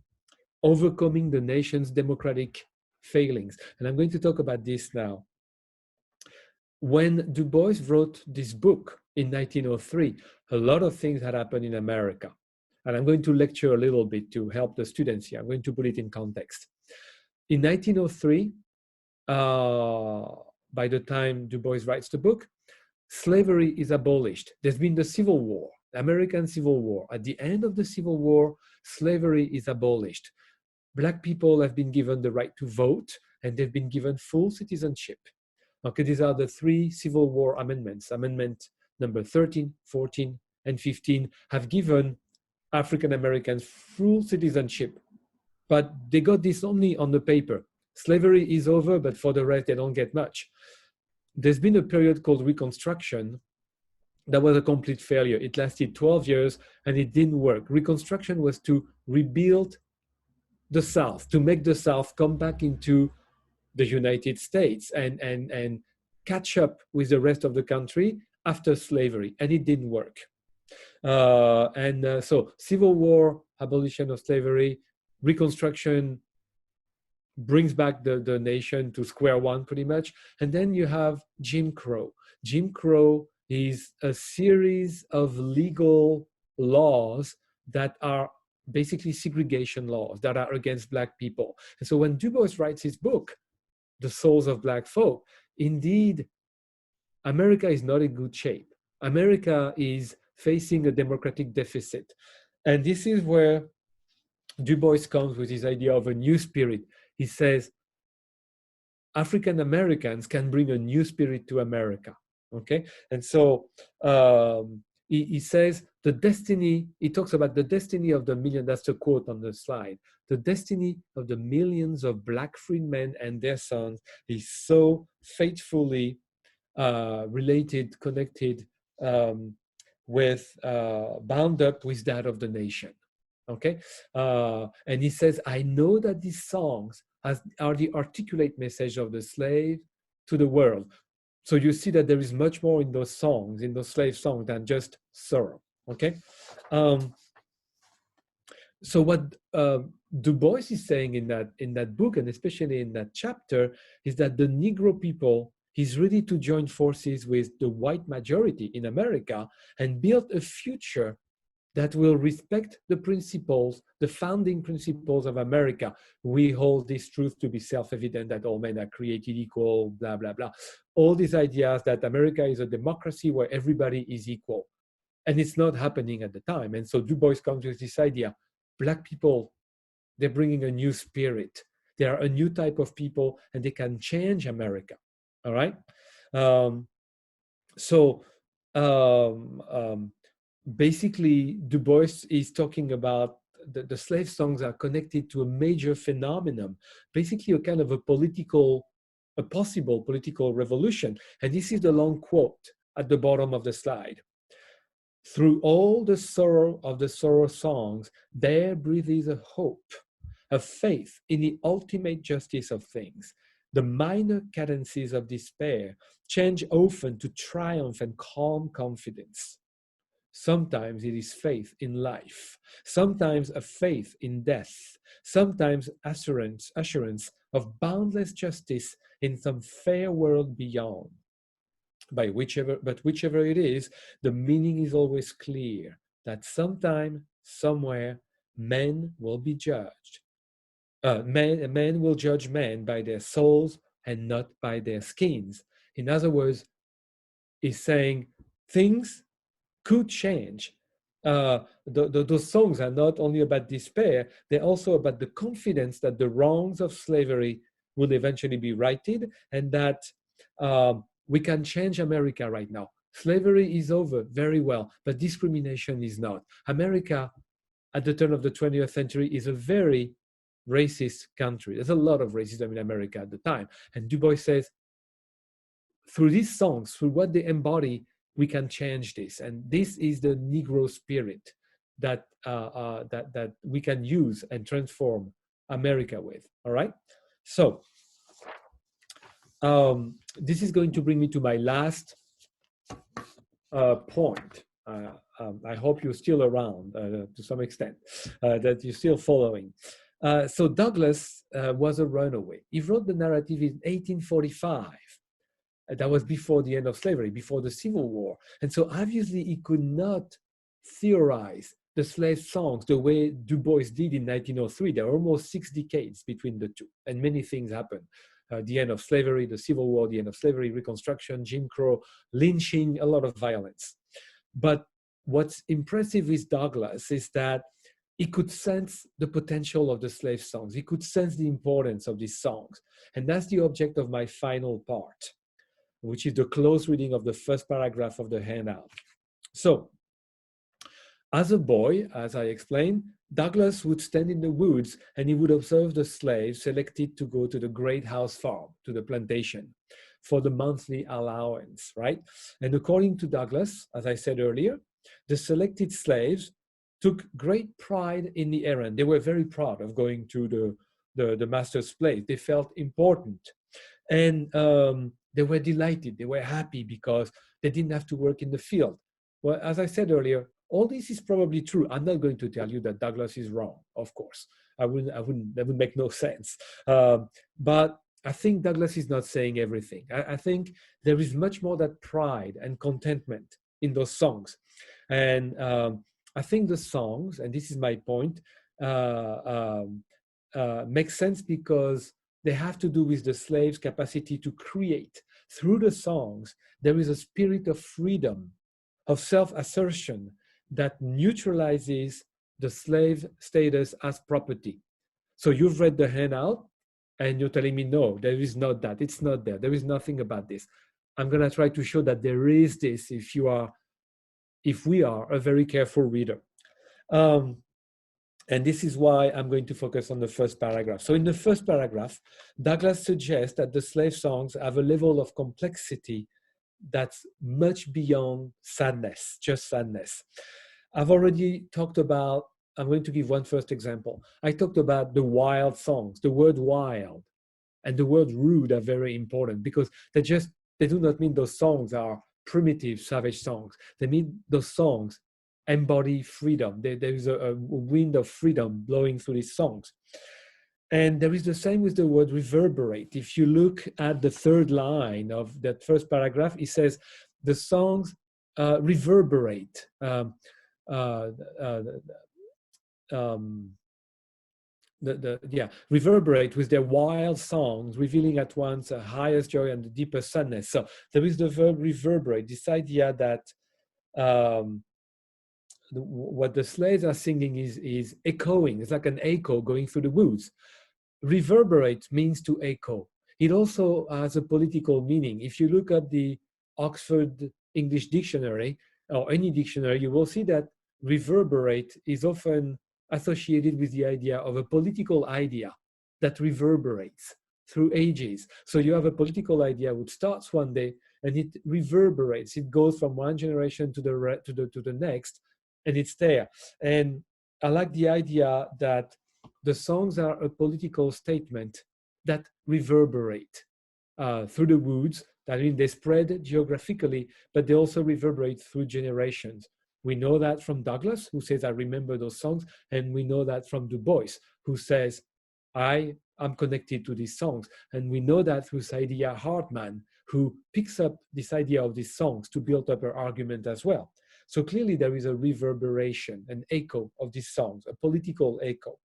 overcoming the nation's democratic failings. And I'm going to talk about this now. when Du Bois wrote this book in 1903, a lot of things had happened in America. And I'm going to lecture a little bit to help the students here. I'm going to put it in context. In 1903, by the time Du Bois writes the book, slavery is abolished. There's been the Civil War, the American Civil War. At the end of the Civil War, slavery is abolished. Black people have been given the right to vote, and they've been given full citizenship. Okay, these are the 3 Civil War amendments. Amendment number 13, 14, and 15 have given African Americans full citizenship. But they got this only on the paper. Slavery is over, but for the rest, they don't get much. There's been a period called Reconstruction that was a complete failure. It lasted 12 years and it didn't work. Reconstruction was to rebuild the South, to make the South come back into the United States and catch up with the rest of the country after slavery, and it didn't work. So Civil War, abolition of slavery, Reconstruction brings back the nation to square one pretty much. And then you have Jim Crow. Jim Crow is a series of legal laws that are basically segregation laws that are against Black people. And so when Du Bois writes his book, The Souls of Black Folk, indeed, America is not in good shape. America is facing a democratic deficit. And this is where Du Bois comes with his idea of a new spirit. He says, African Americans can bring a new spirit to America. Okay, and so he says the destiny, he talks about the destiny of the million, that's the quote on the slide. The destiny of the millions of Black freedmen and their sons is so faithfully related, connected, with, bound up with that of the nation. Okay, and he says, I know that these songs are the articulate message of the slave to the world. So you see that there is much more in those songs, in those slave songs, than just sorrow. Okay, so what Du Bois is saying in that book, and especially in that chapter, is that the Negro people is ready to join forces with the white majority in America and build a future that will respect the principles, the founding principles of America. We hold this truth to be self-evident, that all men are created equal, blah, blah, blah. All these ideas that America is a democracy where everybody is equal. And it's not happening at the time. And so Du Bois comes with this idea, Black people, they're bringing a new spirit. They are a new type of people and they can change America, all right? Basically, Du Bois is talking about the slave songs are connected to a major phenomenon, basically a kind of a possible political revolution. And this is the long quote at the bottom of the slide. Through all the sorrow of the sorrow songs, there breathes a hope, a faith in the ultimate justice of things. The minor cadences of despair change often to triumph and calm confidence. Sometimes it is faith in life, sometimes a faith in death, sometimes assurance of boundless justice in some fair world beyond. But whichever it is, the meaning is always clear, that sometime, somewhere, men will be judged. Men will judge men by their souls and not by their skins. In other words, he's saying things could change. Those songs are not only about despair, they're also about the confidence that the wrongs of slavery will eventually be righted, and that we can change America right now. Slavery is over, very well, but discrimination is not. America, at the turn of the 20th century, is a very racist country. There's a lot of racism in America at the time. And Du Bois says, through these songs, through what they embody, we can change this. And this is the Negro spirit that we can use and transform America with, all right? So this is going to bring me to my last point. I hope you're still around to some extent, that you're still following. So Douglass was a runaway. He wrote the narrative in 1845. That was before the end of slavery, before the Civil War. And so obviously he could not theorize the slave songs the way Du Bois did in 1903. There were almost 6 decades between the two, and many things happened. The end of slavery, the Civil War, the end of slavery, Reconstruction, Jim Crow, lynching, a lot of violence. But what's impressive with Douglass is that he could sense the potential of the slave songs. He could sense the importance of these songs. And that's the object of my final part, which is the close reading of the first paragraph of the handout. So, as a boy, as I explained, Douglass would stand in the woods and he would observe the slaves selected to go to the great house farm, to the plantation, for the monthly allowance, right? And according to Douglass, as I said earlier, the selected slaves took great pride in the errand. They were very proud of going to the master's place. They felt important. And they were delighted. They were happy because they didn't have to work in the field. Well, as I said earlier, all this is probably true. I'm not going to tell you that Douglass is wrong, of course. That would make no sense. But I think Douglass is not saying everything. I think there is much more that pride and contentment in those songs. And I think the songs, and this is my point, make sense because they have to do with the slave's capacity to create. Through the songs, there is a spirit of freedom, of self-assertion that neutralizes the slave status as property. So you've read the handout and you're telling me, no, there is not that. It's not there. There is nothing about this. I'm going to try to show that there is this if we are a very careful reader. And this is why I'm going to focus on the first paragraph. So in the first paragraph, Douglass suggests that the slave songs have a level of complexity that's much beyond sadness, just sadness. I've already talked about, I'm going to give one first example. I talked about the wild songs. The word wild and the word rude are very important because they do not mean those songs are primitive, savage songs. They mean those songs embody freedom. There is a wind of freedom blowing through these songs. And there is the same with the word reverberate. If you look at the third line of that first paragraph, it says the songs reverberate. Reverberate with their wild songs, revealing at once a highest joy and the deepest sadness. So there is the verb reverberate, this idea that what the slaves are singing is echoing. It's like an echo going through the woods. Reverberate means to echo. It also has a political meaning. If you look at the Oxford English Dictionary or any dictionary, you will see that reverberate is often associated with the idea of a political idea that reverberates through ages. So you have a political idea which starts one day and it reverberates. It goes from one generation to the next, and it's there. And I like the idea that the songs are a political statement that reverberate through the woods. I mean, they spread geographically, but they also reverberate through generations. We know that from Douglass, who says, I remember those songs. And we know that from Du Bois, who says, I am connected to these songs. And we know that through Sydia Hartman, who picks up this idea of these songs to build up her argument as well. So clearly there is a reverberation, an echo of these songs, a political echo.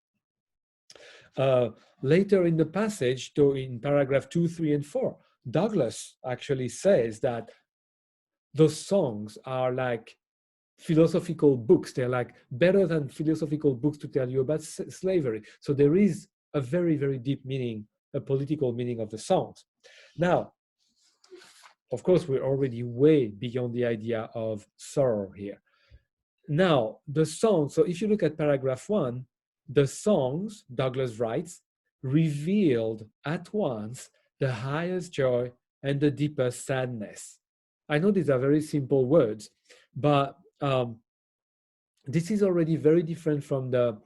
Later in the passage, though, in paragraph 2, 3, and 4, Douglass actually says that those songs are like philosophical books. They're like better than philosophical books to tell you about slavery. So there is a very, very deep meaning, a political meaning of the songs. Now, of course, we're already way beyond the idea of sorrow here. Now, the songs, so if you look at paragraph 1, the songs, Douglass writes, revealed at once the highest joy and the deepest sadness. I know these are very simple words, but this is already very different from the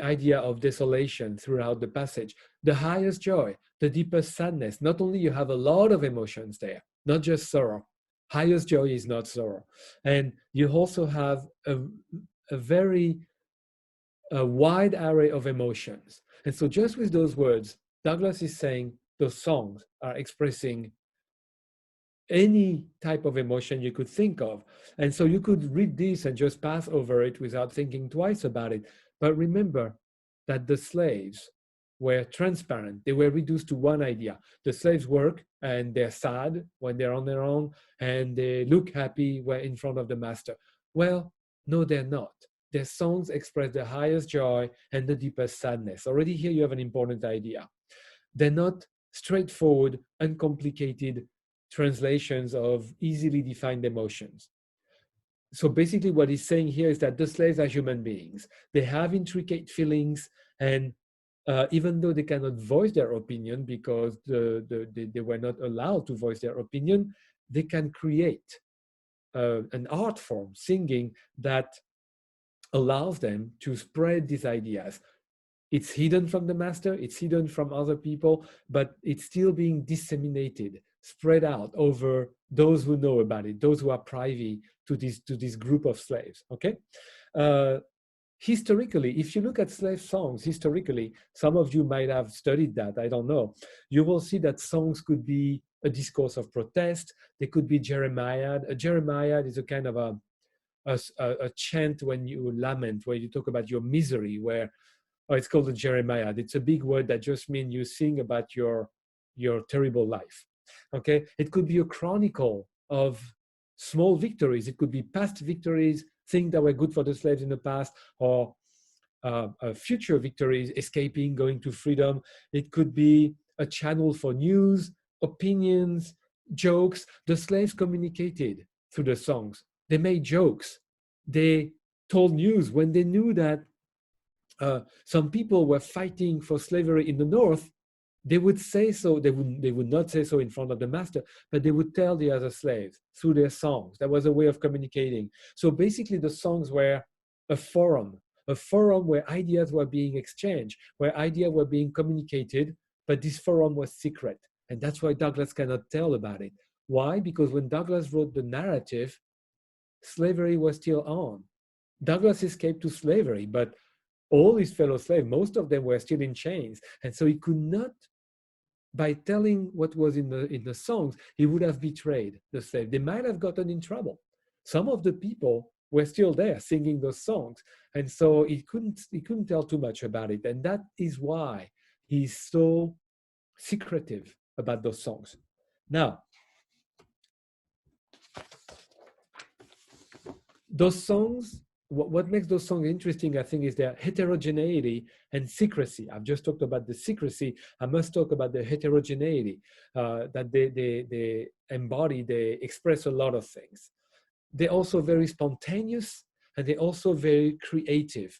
idea of desolation throughout the passage. The highest joy, the deepest sadness. Not only you have a lot of emotions there, not just sorrow. Highest joy is not sorrow. And you also have a very wide array of emotions. And so just with those words, Douglass is saying those songs are expressing any type of emotion you could think of. And so you could read this and just pass over it without thinking twice about it. But remember that the slaves were transparent. They were reduced to one idea. The slaves work and they're sad when they're on their own, and they look happy when in front of the master. Well, no, they're not. Their songs express the highest joy and the deepest sadness. Already here you have an important idea. They're not straightforward, uncomplicated translations of easily defined emotions. So basically what he's saying here is that the slaves are human beings. They have intricate feelings, and even though they cannot voice their opinion because they were not allowed to voice their opinion, they can create an art form, singing, that allows them to spread these ideas. It's hidden from the master, it's hidden from other people, but it's still being disseminated, spread out over those who know about it, those who are privy to this group of slaves, okay? Historically, if you look at slave songs, historically, some of you might have studied that, I don't know. You will see that songs could be a discourse of protest, they could be Jeremiad. A Jeremiad is a kind of a chant when you lament, where you talk about your misery, where it's called a Jeremiad. It's a big word that just means you sing about your terrible life. Okay, it could be a chronicle of small victories. It could be past victories, things that were good for the slaves in the past, or future victories, escaping, going to freedom. It could be a channel for news, opinions, jokes. The slaves communicated through the songs. They made jokes. They told news when they knew that some people were fighting for slavery in the north. They would say so. They would not say so in front of the master, but they would tell the other slaves through their songs. That was a way of communicating. So basically the songs were a forum where ideas were being exchanged, where ideas were being communicated, but this forum was secret. And that's why Douglass cannot tell about it. Why? Because when Douglass wrote the narrative, slavery was still on. Douglass escaped to slavery, but all his fellow slaves, most of them were still in chains. And so he could not, by telling what was in the songs, he would have betrayed the slave. They might have gotten in trouble. Some of the people were still there singing those songs. And so he couldn't tell too much about it. And that is why he's so secretive about those songs. Now, those songs, what makes those songs interesting, I think, is their heterogeneity and secrecy. I've just talked about the secrecy. I must talk about the heterogeneity that they embody. They express a lot of things. They're also very spontaneous, and they're also very creative.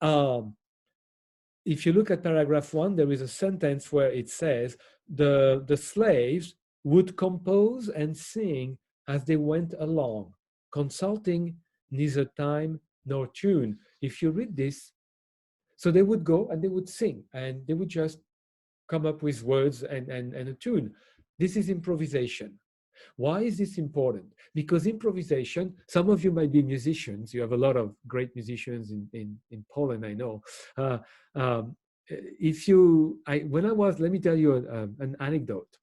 If you look at paragraph 1, there is a sentence where it says, the slaves would compose and sing as they went along, consulting neither time nor tune. If you read this, so they would go and they would sing, and they would just come up with words and a tune. This is improvisation. Why is this important? Because improvisation, some of you might be musicians. You have a lot of great musicians in Poland, I know. Let me tell you an anecdote.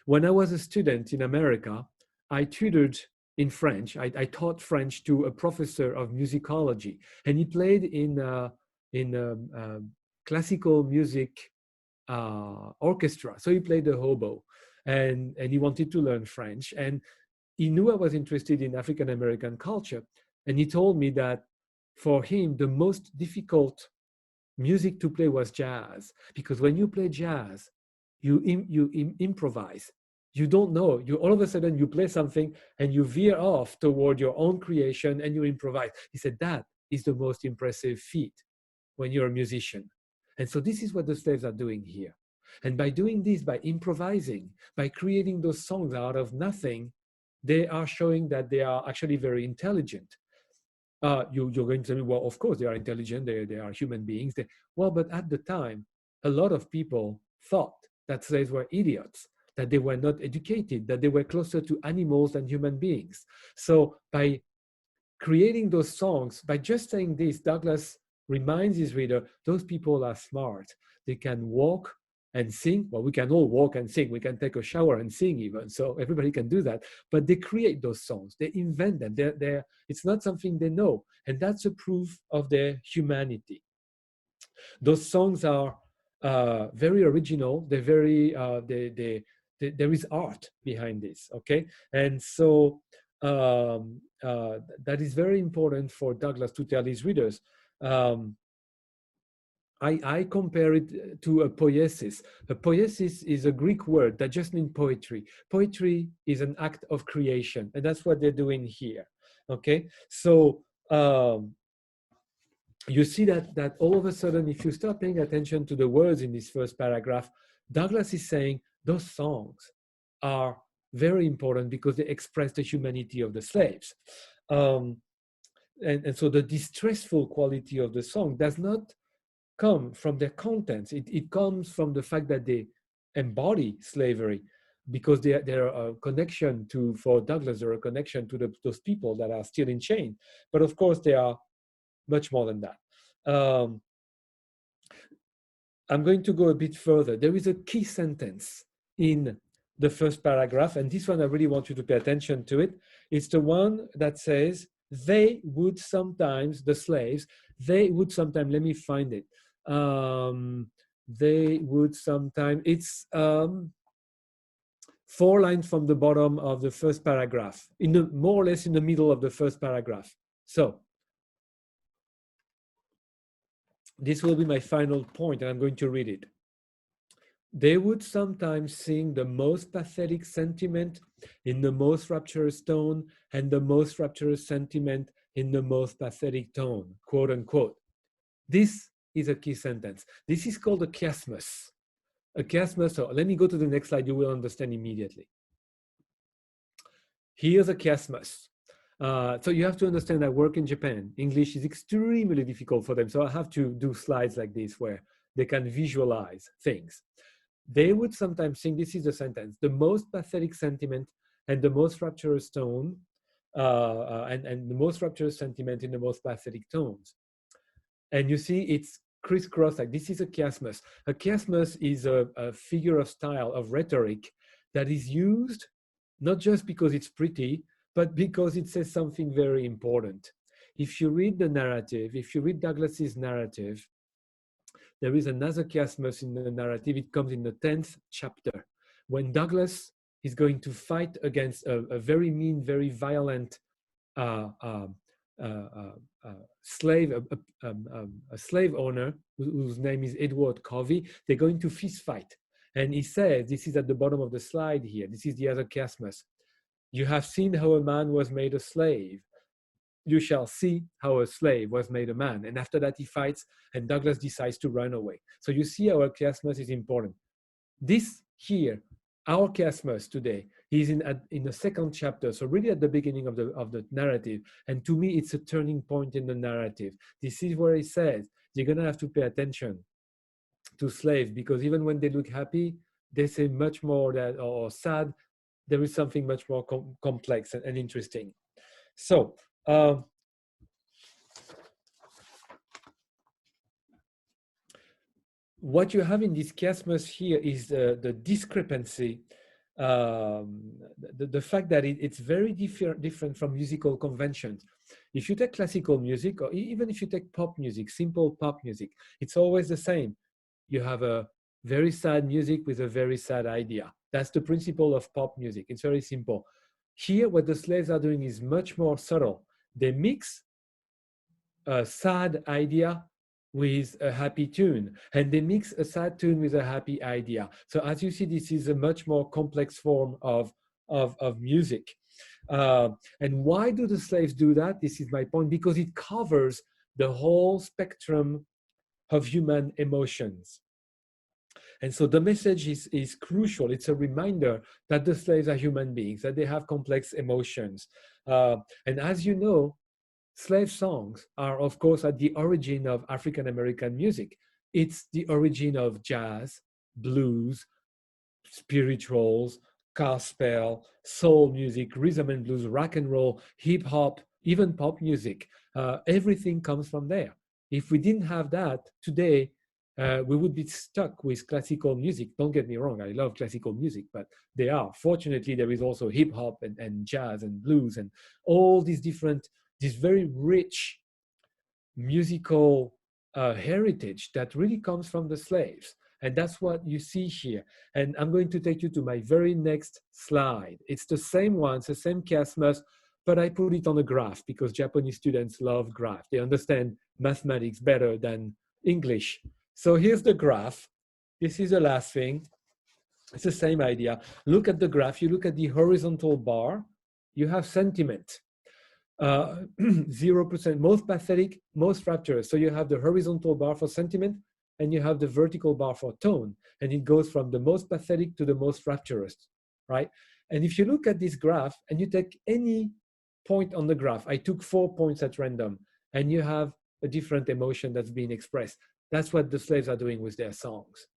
When I was a student in America, I tutored in French. I taught French to a professor of musicology, and he played in classical music orchestra. So he played the hobo, and he wanted to learn French. And he knew I was interested in African American culture. And he told me that for him, the most difficult music to play was jazz, because when you play jazz, you improvise. You don't know. You all of a sudden you play something and you veer off toward your own creation and you improvise. He said that is the most impressive feat when you're a musician. And so this is what the slaves are doing here. And by doing this, by improvising, by creating those songs out of nothing, they are showing that they are actually very intelligent. You're going to tell me, well, of course they are intelligent. They are human beings. Well, but at the time, a lot of people thought that slaves were idiots, that they were not educated, that they were closer to animals than human beings. So by creating those songs, by just saying this, Douglass reminds his reader, those people are smart. They can walk and sing. Well, we can all walk and sing. We can take a shower and sing even. So everybody can do that. But they create those songs. They invent them. It's not something they know. And that's a proof of their humanity. Those songs are very original. They're very, there is art behind this, okay? And so that is very important for Douglass to tell his readers. I compare it to a poiesis. A poiesis is a Greek word that just means poetry. Poetry is an act of creation, and that's what they're doing here, okay? So you see that all of a sudden, if you start paying attention to the words in this first paragraph, Douglass is saying those songs are very important because they express the humanity of the slaves. And so the distressful quality of the song does not come from their contents. It comes from the fact that they embody slavery, because they're a connection to, for Douglass, they're a connection to those people that are still in chains. But of course, they are much more than that. I'm going to go a bit further. There is a key sentence in the first paragraph, and this one I really want you to pay attention to it. It's the one that says, they would sometimes, the slaves, they would sometimes, let me find it. They would sometimes, it's 4 lines from the bottom of the first paragraph, more or less in the middle of the first paragraph. So, this will be my final point, and I'm going to read it. They would sometimes sing the most pathetic sentiment in the most rapturous tone, and the most rapturous sentiment in the most pathetic tone, quote unquote. This is a key sentence. This is called a chiasmus. A chiasmus, so let me go to the next slide, you will understand immediately. Here's a chiasmus. So you have to understand that work in Japan, English is extremely difficult for them. So I have to do slides like this where they can visualize things. They would sometimes sing, this is the sentence, the most pathetic sentiment and the most rapturous tone, and the most rapturous sentiment in the most pathetic tones. And you see it's crisscross, like this is a chiasmus. A chiasmus is a figure of style, of rhetoric that is used not just because it's pretty, but because it says something very important. If you read the narrative, if you read Douglass's narrative, there is another chiasmus in the narrative. It comes in the 10th chapter, when Douglass is going to fight against a very mean, very violent slave owner whose name is Edward Covey. They're going to fist fight. And he says, this is at the bottom of the slide here, this is the other chiasmus. You have seen how a man was made a slave. You shall see how a slave was made a man. And after that he fights, and Douglass decides to run away. So you see our chiasmus is important. This here, our chiasmus today, is in the 2nd chapter, so really at the beginning of the narrative. And to me, it's a turning point in the narrative. This is where he says, you're gonna have to pay attention to slaves, because even when they look happy, they say much more that, or sad, there is something much more complex and interesting. So, what you have in this chiasmus here is the discrepancy, the fact that it's very different from musical conventions. If you take classical music, or even if you take pop music, simple pop music, it's always the same. You have a very sad music with a very sad idea. That's the principle of pop music. It's very simple. Here, what the slaves are doing is much more subtle. They mix a sad idea with a happy tune, and they mix a sad tune with a happy idea. So as you see, this is a much more complex form of music. And why do the slaves do that? This is my point, because it covers the whole spectrum of human emotions. And so the message is crucial. It's a reminder that the slaves are human beings, that they have complex emotions. And as you know, slave songs are, of course, at the origin of African American music. It's the origin of jazz, blues, spirituals, gospel, soul music, rhythm and blues, rock and roll, hip hop, even pop music. Everything comes from there. If we didn't have that today, we would be stuck with classical music. Don't get me wrong, I love classical music, but fortunately, there is also hip hop and jazz and blues and all these different, this very rich musical heritage that really comes from the slaves. And that's what you see here. And I'm going to take you to my very next slide. It's the same one, it's the same chiasmus, but I put it on a graph because Japanese students love graph. They understand mathematics better than English. So here's the graph. This is the last thing. It's the same idea. Look at the graph. You look at the horizontal bar. You have sentiment. 0%, most pathetic, most rapturous. So you have the horizontal bar for sentiment, and you have the vertical bar for tone. And it goes from the most pathetic to the most rapturous, right? And if you look at this graph, and you take any point on the graph, I took 4 points at random, and you have a different emotion that's being expressed. That's what the slaves are doing with their songs.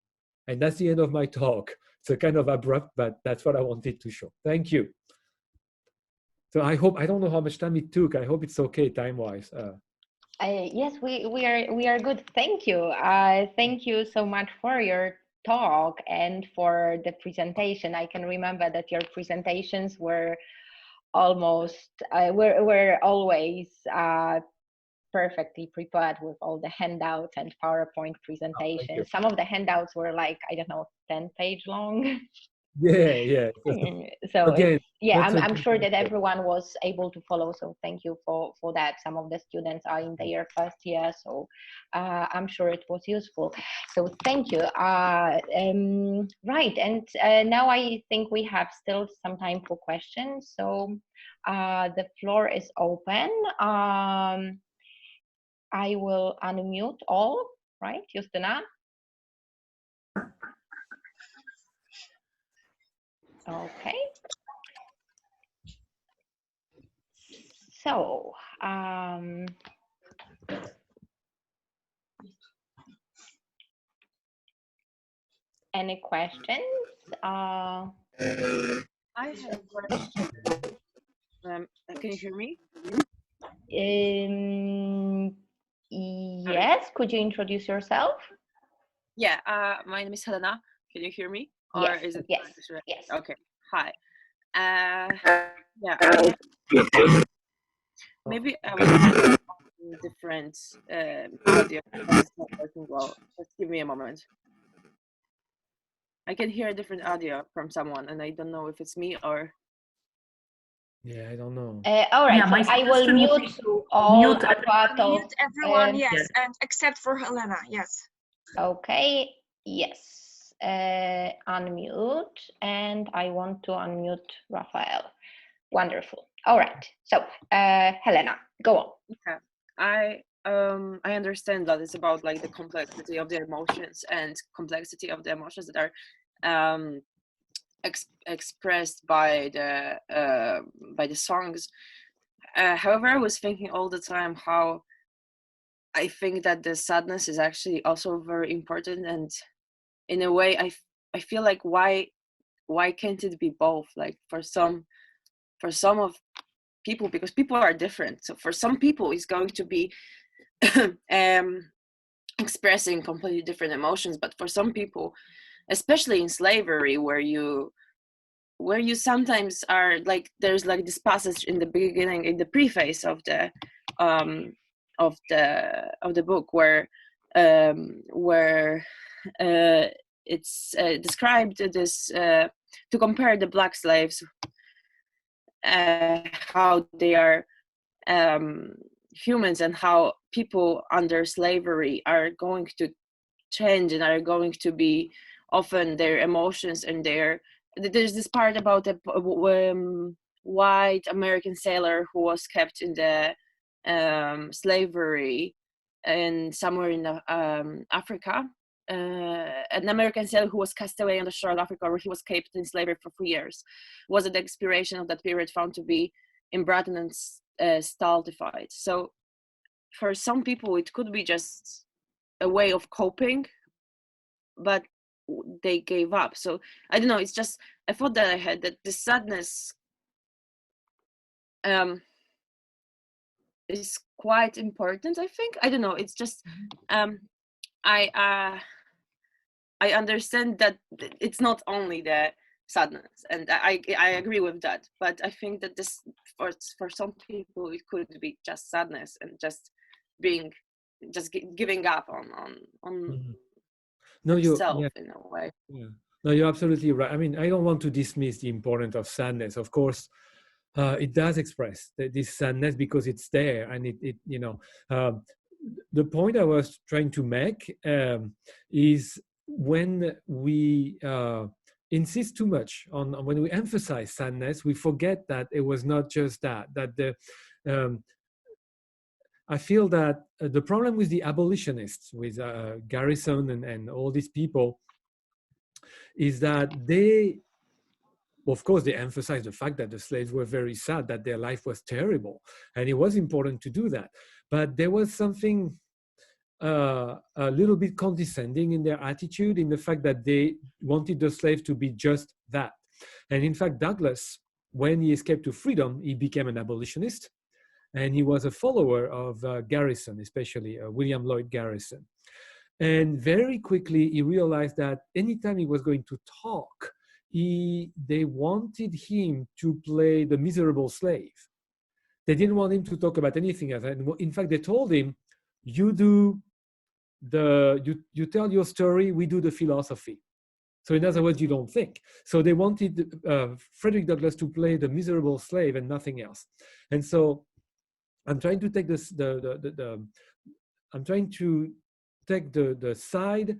And that's the end of my talk. It's a kind of abrupt, but that's what I wanted to show. Thank you. So I don't know how much time it took. I hope it's okay time-wise. Yes, we are good. Thank you. Thank you so much for your talk and for the presentation. I can remember that your presentations were almost were always perfectly prepared with all the handouts and PowerPoint presentations. Some of the handouts were like, I don't know, 10-page long. Yeah. So again, I'm sure that everyone was able to follow. So thank you for that. Some of the students are in their first year, so I'm sure it was useful. So thank you. Right, and now I think we have still some time for questions. So the floor is open. I will unmute all, right, Justina? Okay. So, any questions? I have a question. Can you hear me? Yes, could you introduce yourself? Yeah, my name is Helena. Can you hear me? Or Yes, is it yes. Okay, hi. Yeah, maybe I was different audio because it's not working well. Just give me a moment. I can hear a different audio from someone, and I don't know if it's me or. Yeah, I don't know. All right, Yeah, so I will mute all apart of... Mute everyone, yes, and except for Helena, yes. Okay, yes. Unmute, and I want to unmute Raphael. Wonderful. All right, so Helena, go on. Yeah, I understand that it's about like the complexity of the emotions and complexity of the emotions that are expressed by the songs. However, I was thinking all the time how I think that the sadness is actually also very important, and in a way, I feel like why can't it be both? Like for some of people, because people are different. So for some people, it's going to be expressing completely different emotions, but for some people, especially in slavery, where you sometimes are like, there's like this passage in the beginning, in the preface of the book, where it's described this to compare the black slaves, how they are humans, and how people under slavery are going to change and are going to be often their emotions, and there's this part about a white American sailor who was kept in the slavery and somewhere in Africa, an American sailor who was cast away on the shore of Africa, where he was kept in slavery for 3 years, was at the expiration of that period found to be embroiled and stultified. So for some people it could be just a way of coping, but they gave up. So I don't know, it's just a thought that I had, that the sadness is quite important, I think. I don't know, it's just I understand that it's not only the sadness, and I agree with that. But I think that this for some people it could be just sadness and just giving up on No, yourself yeah, in a way. yeah. No, you're absolutely right. I mean, I don't want to dismiss the importance of sadness. Of course, it does express this sadness because it's there, and it you know, the point I was trying to make is when we insist too much on when we emphasize sadness, we forget that it was not just that the I feel that the problem with the abolitionists, with Garrison and all these people, is that they, of course, they emphasize the fact that the slaves were very sad, that their life was terrible, and it was important to do that. But there was something a little bit condescending in their attitude, in the fact that they wanted the slave to be just that. And in fact, Douglass, when he escaped to freedom, he became an abolitionist, and he was a follower of Garrison, especially William Lloyd Garrison. And very quickly, he realized that anytime he was going to talk, they wanted him to play the miserable slave. They didn't want him to talk about anything else. And in fact, they told him, you tell your story, we do the philosophy. So in other words, you don't think. So they wanted Frederick Douglass to play the miserable slave and nothing else. And so I'm trying to take this, I'm trying to take the side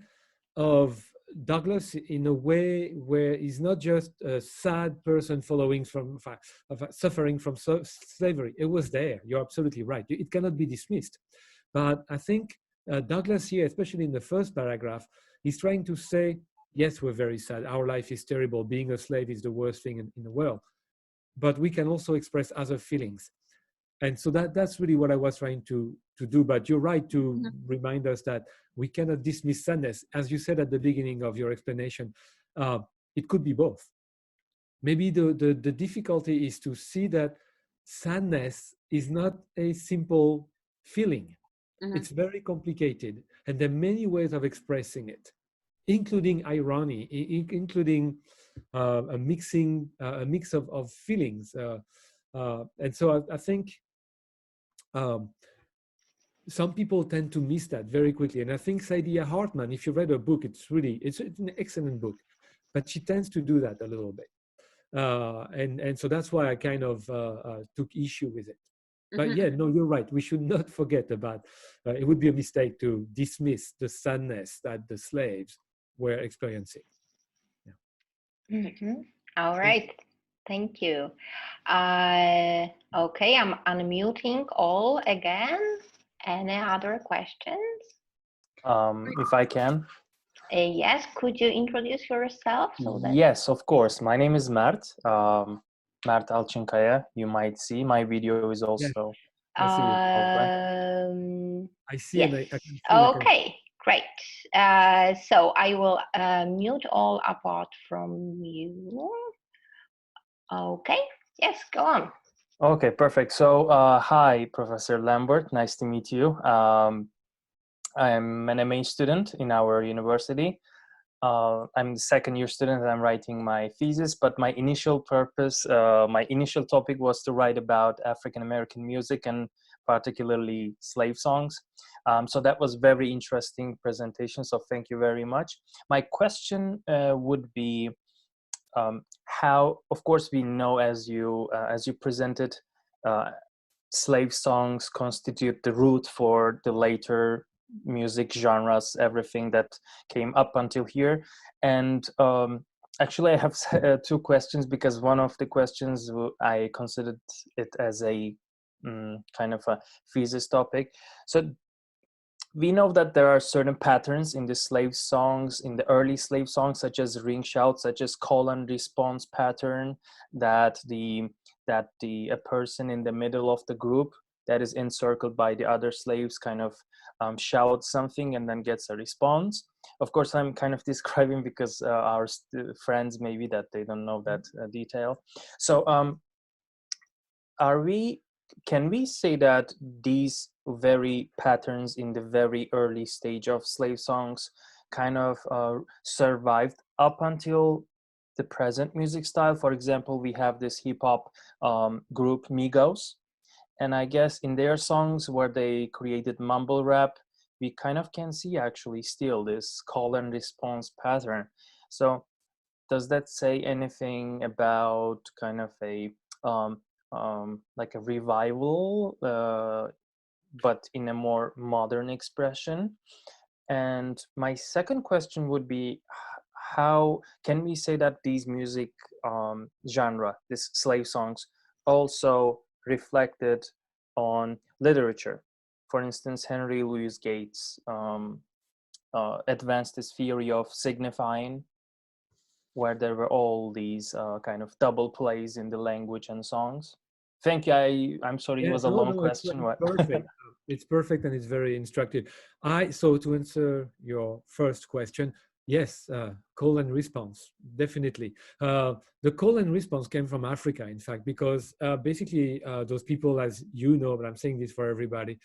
of Douglass in a way where he's not just a sad person suffering from slavery. It was there. You're absolutely right. It cannot be dismissed. But I think Douglass here, especially in the first paragraph, he's trying to say, yes, we're very sad. Our life is terrible. Being a slave is the worst thing in the world. But we can also express other feelings. And so that's really what I was trying to do. But you're right to remind us that we cannot dismiss sadness. As you said at the beginning of your explanation, it could be both. Maybe the difficulty is to see that sadness is not a simple feeling. It's very complicated. And there are many ways of expressing it, including irony, including a mix of feelings. And so I think some people tend to miss that very quickly. And I think Sydia Hartman, if you read her book, it's an excellent book, but she tends to do that a little bit. And so that's why I kind of took issue with it. But yeah, no, you're right. We should not forget about, it would be a mistake to dismiss the sadness that the slaves were experiencing. Yeah. All right. Thank you. Okay, I'm unmuting all again. Any other questions? If I can. Yes, could you introduce yourself? Yes, of course. My name is Mert. Mert Alçınkaya. You might see my video is also. I see yes. I can see. Okay, great. So I will mute all apart from you. Okay, yes, go on. Okay, perfect. So hi, Professor Lambert. Nice to meet you. I'm an MA student in our university. I'm the second year student and I'm writing my thesis, but my initial purpose, my initial topic was to write about African-American music and particularly slave songs. So that was very interesting presentation. So thank you very much. My question would be how, of course, we know as you presented, slave songs constitute the root for the later music genres, everything that came up until here. And actually I have two questions, because one of the questions I considered it as a kind of a thesis topic. So we know that there are certain patterns in the slave songs, in the early slave songs, such as ring shout, such as call and response pattern, that a person in the middle of the group that is encircled by the other slaves kind of shouts something and then gets a response. Of course, I'm kind of describing because our friends maybe that they don't know that detail. So are we can we say that these very patterns in the very early stage of slave songs kind of survived up until the present music style? For example, we have this hip hop group Migos, and I guess in their songs where they created mumble rap, we kind of can see actually still this call and response pattern. So does that say anything about kind of a like a revival, but in a more modern expression? And my second question would be, how can we say that these music genre, these slave songs, also reflected on literature? For instance, Henry Louis Gates advanced this theory of signifying, where there were all these kind of double plays in the language and songs. Thank you. I'm sorry, it was a long question. It's perfect. It's perfect and it's very instructive. So to answer your first question, yes, call and response, definitely. The call and response came from Africa, in fact, because basically those people, as you know, but I'm saying this for everybody,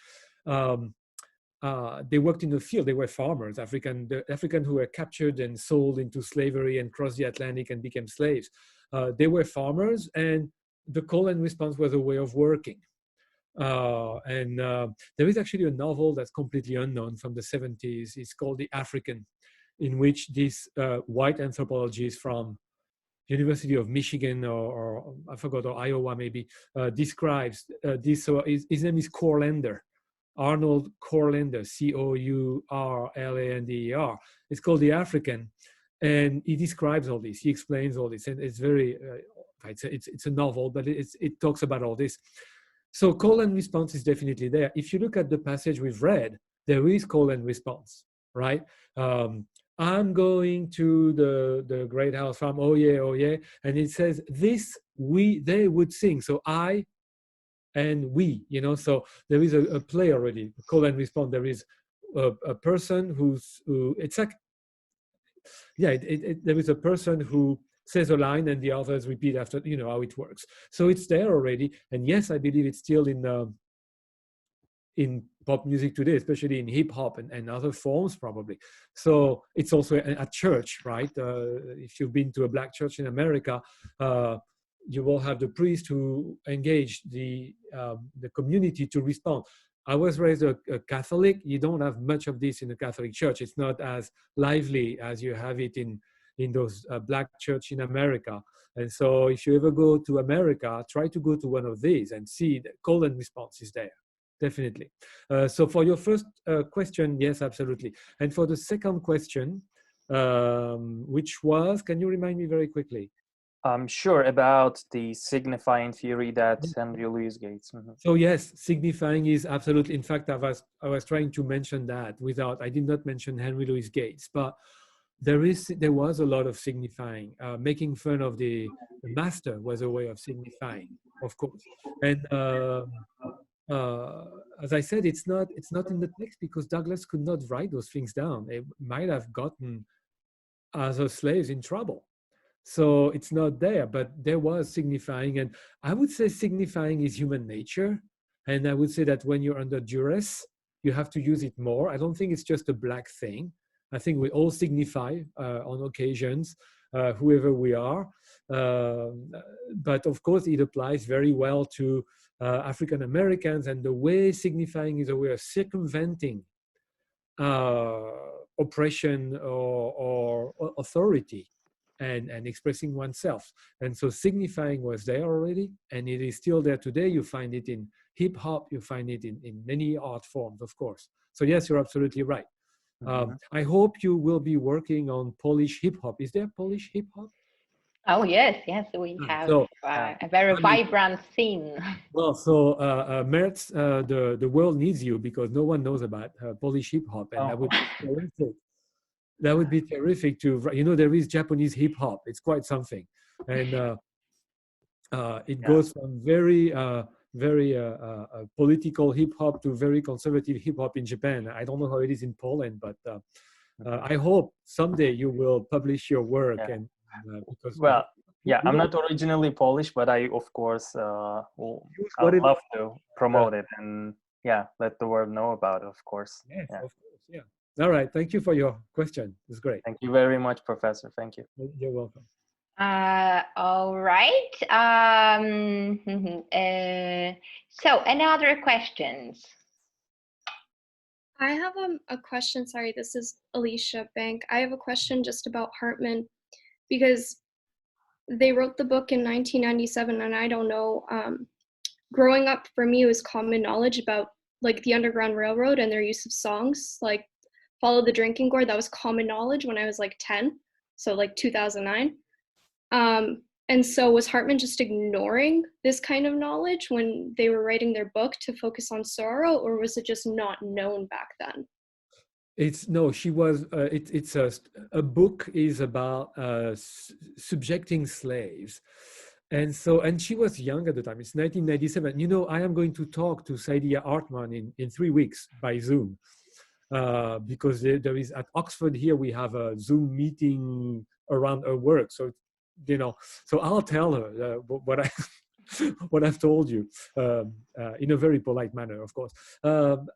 they worked in the field. They were farmers, the African who were captured and sold into slavery and crossed the Atlantic and became slaves. They were farmers, and the call and response was a way of working. There is actually a novel that's completely unknown from the 70s. It's called The African, in which this white anthropologist from University of Michigan or I forgot, or Iowa maybe, describes this. So his name is Courlander. Arnold Courlander, Courlander. It's called The African, and he describes all this. He explains all this, and it's very, it's a novel, but it talks about all this. So call and response is definitely there. If you look at the passage we've read, there is call and response, right? I'm going to the great house farm. Oh yeah, and it says this they would sing. So I and we, so there is a play already, call and response. There is a person it's like, there is a person who says a line and the others repeat after, how it works. So it's there already. And yes, I believe it's still in pop music today, especially in hip hop and other forms probably. So it's also at church, right? If you've been to a black church in America, you will have the priest who engage the community to respond. I was raised a Catholic. You don't have much of this in the Catholic Church. It's not as lively as you have it in those black church in America. And so if you ever go to America, try to go to one of these and see the call and response is there, definitely. So for your first question, yes, absolutely. And for the second question, which was, can you remind me very quickly? Sure, about the signifying theory that Henry Louis Gates. Mm-hmm. So yes, signifying is absolutely. In fact, I was trying to mention that I did not mention Henry Louis Gates, but there was a lot of signifying. Making fun of the master was a way of signifying, of course. And as I said, it's not in the text because Douglass could not write those things down. It might have gotten other slaves in trouble. So it's not there, but there was signifying. And I would say signifying is human nature. And I would say that when you're under duress, you have to use it more. I don't think it's just a black thing. I think we all signify on occasions, whoever we are. But of course, it applies very well to African Americans. And the way signifying is a way of circumventing oppression or authority. And expressing oneself. And so signifying was there already, and it is still there today. You find it in hip hop, you find it in many art forms, of course. So yes, you're absolutely right. Mm-hmm. I hope you will be working on Polish hip hop. Is there Polish hip hop? Oh yes, we have a very vibrant scene. Well, so Mertz, the world needs you because no one knows about Polish hip hop, and that would be terrific. That would be terrific to, there is Japanese hip hop. It's quite something. And it goes from very political hip hop to very conservative hip hop in Japan. I don't know how it is in Poland, but I hope someday you will publish your work. And because Yeah, I'm not originally Polish, but I, of course, I would love to promote it and let the world know about it, of course. Yes, of course, yeah. All right, thank you for your question. It's great. Thank you very much, Professor. Thank you. You're welcome. All right. So, any other questions? I have a question. Sorry, this is Alicia Bank. I have a question just about Hartman, because they wrote the book in 1997, and I don't know. Growing up, for me, it was common knowledge about like the Underground Railroad and their use of songs, like "Follow the Drinking Gourd." That was common knowledge when I was like 10, so like 2009. And so was Hartman just ignoring this kind of knowledge when they were writing their book to focus on sorrow, or was it just not known back then? She was, it's a book is about subjecting slaves. And she was young at the time. It's 1997. You know, I am going to talk to Sydia Hartman in 3 weeks by Zoom. Because there is at Oxford here, we have a Zoom meeting around her work. So, you know, so I'll tell her what I've told you in a very polite manner, of course. So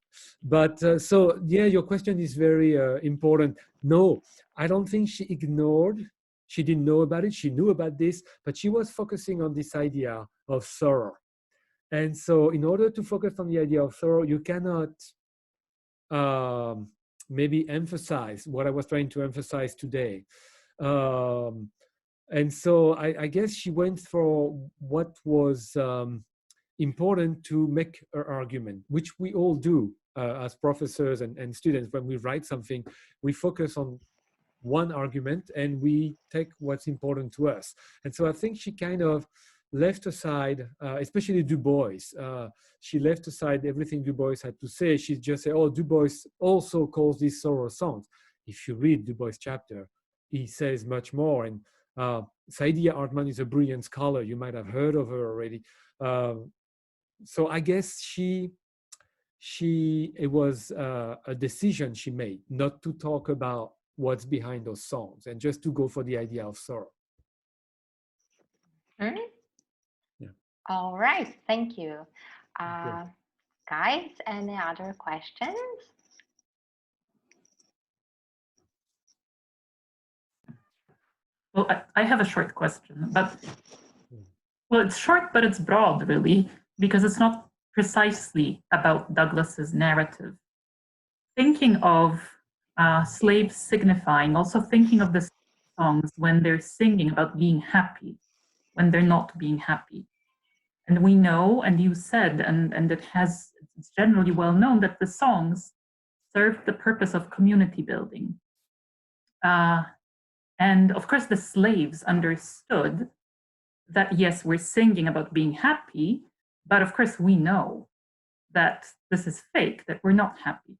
yeah, your question is very important. No, I don't think she ignored. She didn't know about it. She knew about this, but she was focusing on this idea of sorrow. And so in order to focus on the idea of sorrow, you cannot maybe emphasize what I was trying to emphasize today. And so I guess she went for what was important to make her argument, which we all do as professors and students. When we write something, we focus on one argument and we take what's important to us. And so I think she kind of left aside, especially Du Bois. She left aside everything Du Bois had to say. She just said, oh, Du Bois also calls these sorrow songs. If you read Du Bois' chapter, he says much more. And Sydia Hartman is a brilliant scholar. You might have heard of her already. So I guess it was a decision she made not to talk about what's behind those songs and just to go for the idea of sorrow. Mm-hmm. Yeah. All right, thank you. Guys, any other questions? Well, I have a short question, but well, it's short, but it's broad, really, because it's not precisely about Douglass's narrative. Thinking of slaves signifying, also thinking of the songs when they're singing about being happy, when they're not being happy. And we know, and you said, and it's generally well known that the songs served the purpose of community building. And of course, the slaves understood that, yes, we're singing about being happy, but of course we know that this is fake, that we're not happy.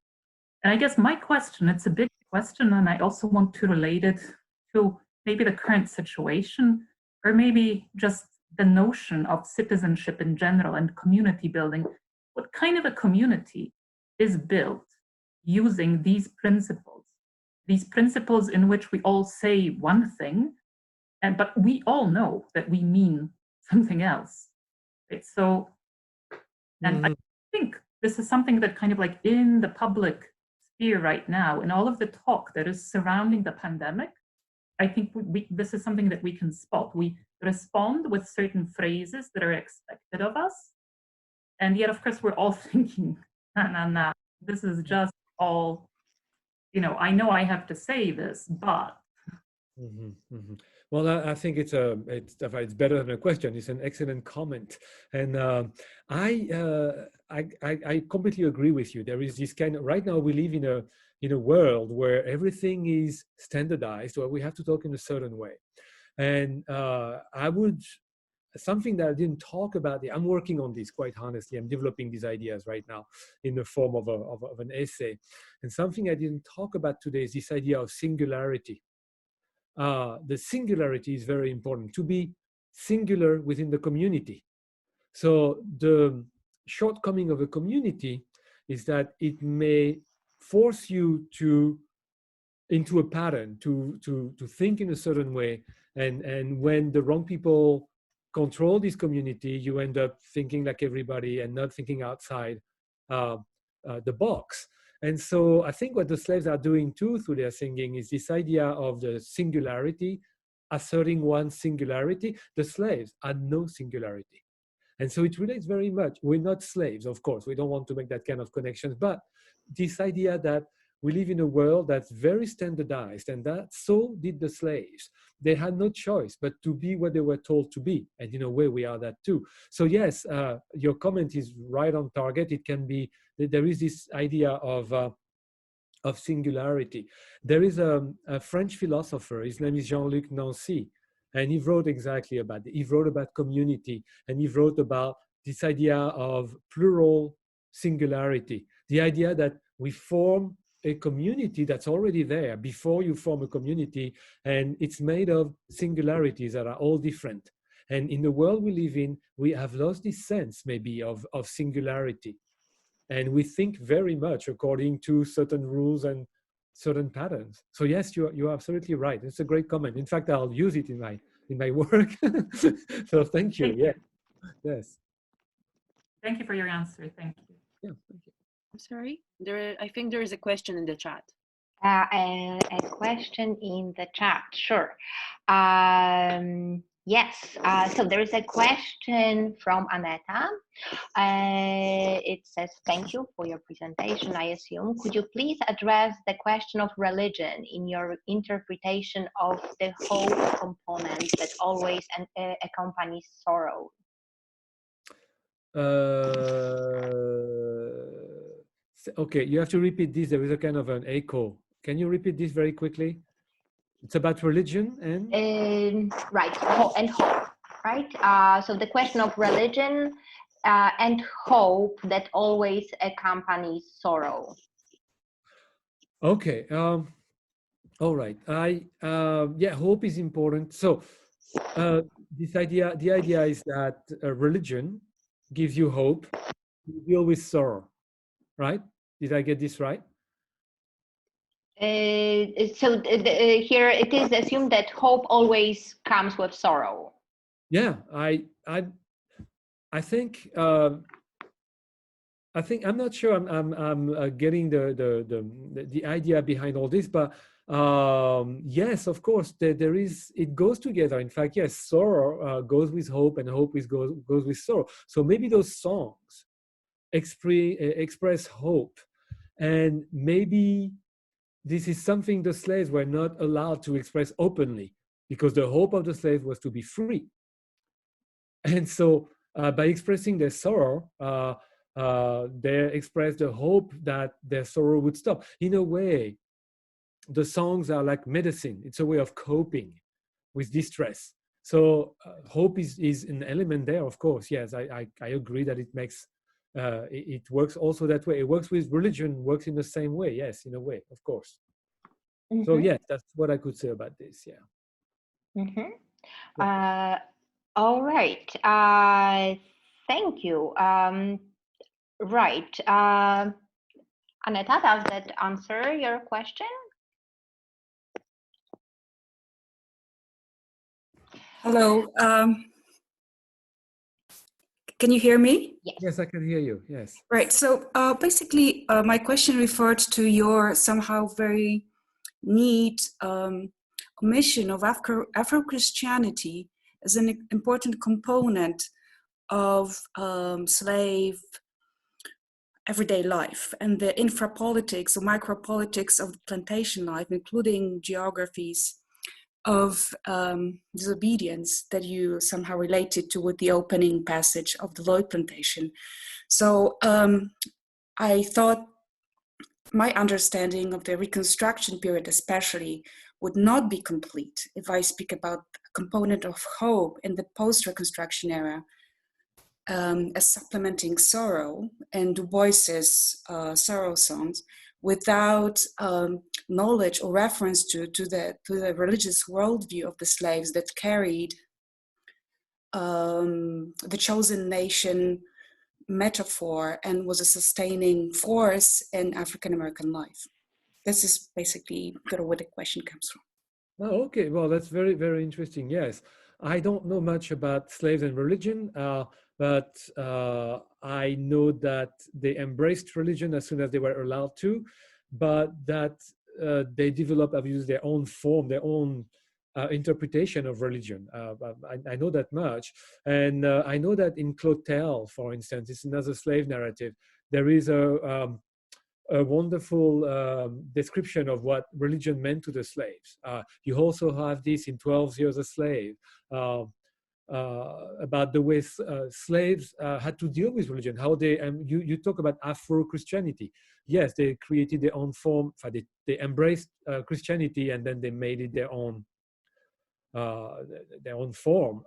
And I guess my question, it's a big question, and I also want to relate it to maybe the current situation, or maybe just the notion of citizenship in general and community building. What kind of a community is built using these principles in which we all say one thing, but we all know that we mean something else, right? So, and I think this is something that kind of like in the public sphere right now, in all of the talk that is surrounding the pandemic, I think this is something that we can spot. We respond with certain phrases that are expected of us. And yet, of course, we're all thinking, nah, this is just all, you know I have to say this, but. Well, I think it's better than a question. It's an excellent comment, and I completely agree with you. There is this kind of, right now we live in a world where everything is standardized, where we have to talk in a certain way, and something that I didn't talk about. I'm working on this, quite honestly. I'm developing these ideas right now in the form of an essay, and something I didn't talk about today is this idea of singularity. The singularity is very important, to be singular within the community. So the shortcoming of a community is that it may force you to into a pattern, to think in a certain way. And when the wrong people control this community, you end up thinking like everybody and not thinking outside the box. And so I think what the slaves are doing too through their singing is this idea of the singularity, asserting one singularity. The slaves are no singularity. And so it relates very much. We're not slaves, of course. We don't want to make that kind of connection. But this idea that we live in a world that's very standardized, and that so did the slaves. They had no choice but to be what they were told to be. And in a way, we are that too. So yes, your comment is right on target. It can be, there is this idea of singularity. There is a French philosopher, his name is Jean-Luc Nancy, and he wrote exactly about it. He wrote about community, and he wrote about this idea of plural singularity, the idea that we form a community that's already there before you form a community, and it's made of singularities that are all different. And in the world we live in, we have lost this sense maybe of singularity. And we think very much according to certain rules and certain patterns. So yes, you're absolutely right. It's a great comment. In fact, I'll use it in my work. So thank you. Yeah. Yes. Thank you for your answer. Thank you. Yeah, thank you. I'm sorry. I think there is a question in the chat. A question in the chat, sure. Yes, so there is a question from Aneta. It says, thank you for your presentation, I assume. Could you please address the question of religion in your interpretation of the hope component that always accompanies sorrow? Okay, you have to repeat this. There is a kind of an echo. Can you repeat this very quickly? It's about religion and? Right, and hope, right? So the question of religion and hope that always accompanies sorrow. Okay, all right. Yeah, hope is important. So the idea is that religion gives you hope to deal with sorrow, right? Did I get this right? So here it is assumed that hope always comes with sorrow. Yeah, I think I'm not sure I'm getting the idea behind all this, but yes, of course, there is, it goes together. In fact, yes, sorrow goes with hope, and hope goes with sorrow. So maybe those songs express hope, and maybe this is something the slaves were not allowed to express openly, because the hope of the slaves was to be free. And so by expressing their sorrow, they expressed the hope that their sorrow would stop. In a way, the songs are like medicine. It's a way of coping with distress. So hope is an element there, of course. Yes, I agree that it makes, it works also that way. It works with religion, works in the same way. Yes, in a way, of course. Mm-hmm. So yes, that's what I could say about this, yeah. Mm-hmm. Yeah. All right, thank you. Right, Aneta, does that answer your question? Hello, can you hear me? Yes. Yes, I can hear you, yes. Right, so basically my question referred to your somehow very neat omission of Afro-Christianity as an important component of slave everyday life and the infra-politics or micro-politics of the plantation life, including geographies of disobedience that you somehow related to with the opening passage of the Lloyd Plantation. So I thought my understanding of the Reconstruction period especially would not be complete if I speak about a component of hope in the post-Reconstruction era as supplementing sorrow and Du Bois's sorrow songs without knowledge or reference to the religious worldview of the slaves that carried the chosen nation metaphor and was a sustaining force in African American life. this is basically where the question comes from. Oh, okay. Well, that's very, very interesting. Yes. I don't know much about slaves and religion, but I know that they embraced religion as soon as they were allowed to, but that they developed, obviously, their own form, their own interpretation of religion. I know that much. And I know that in Clotel, for instance, it's another slave narrative, there is a wonderful description of what religion meant to the slaves. You also have this in 12 Years a Slave, about the way slaves had to deal with religion, how they, you talk about Afro-Christianity. Yes, they created their own form, they embraced Christianity and then they made it their own form.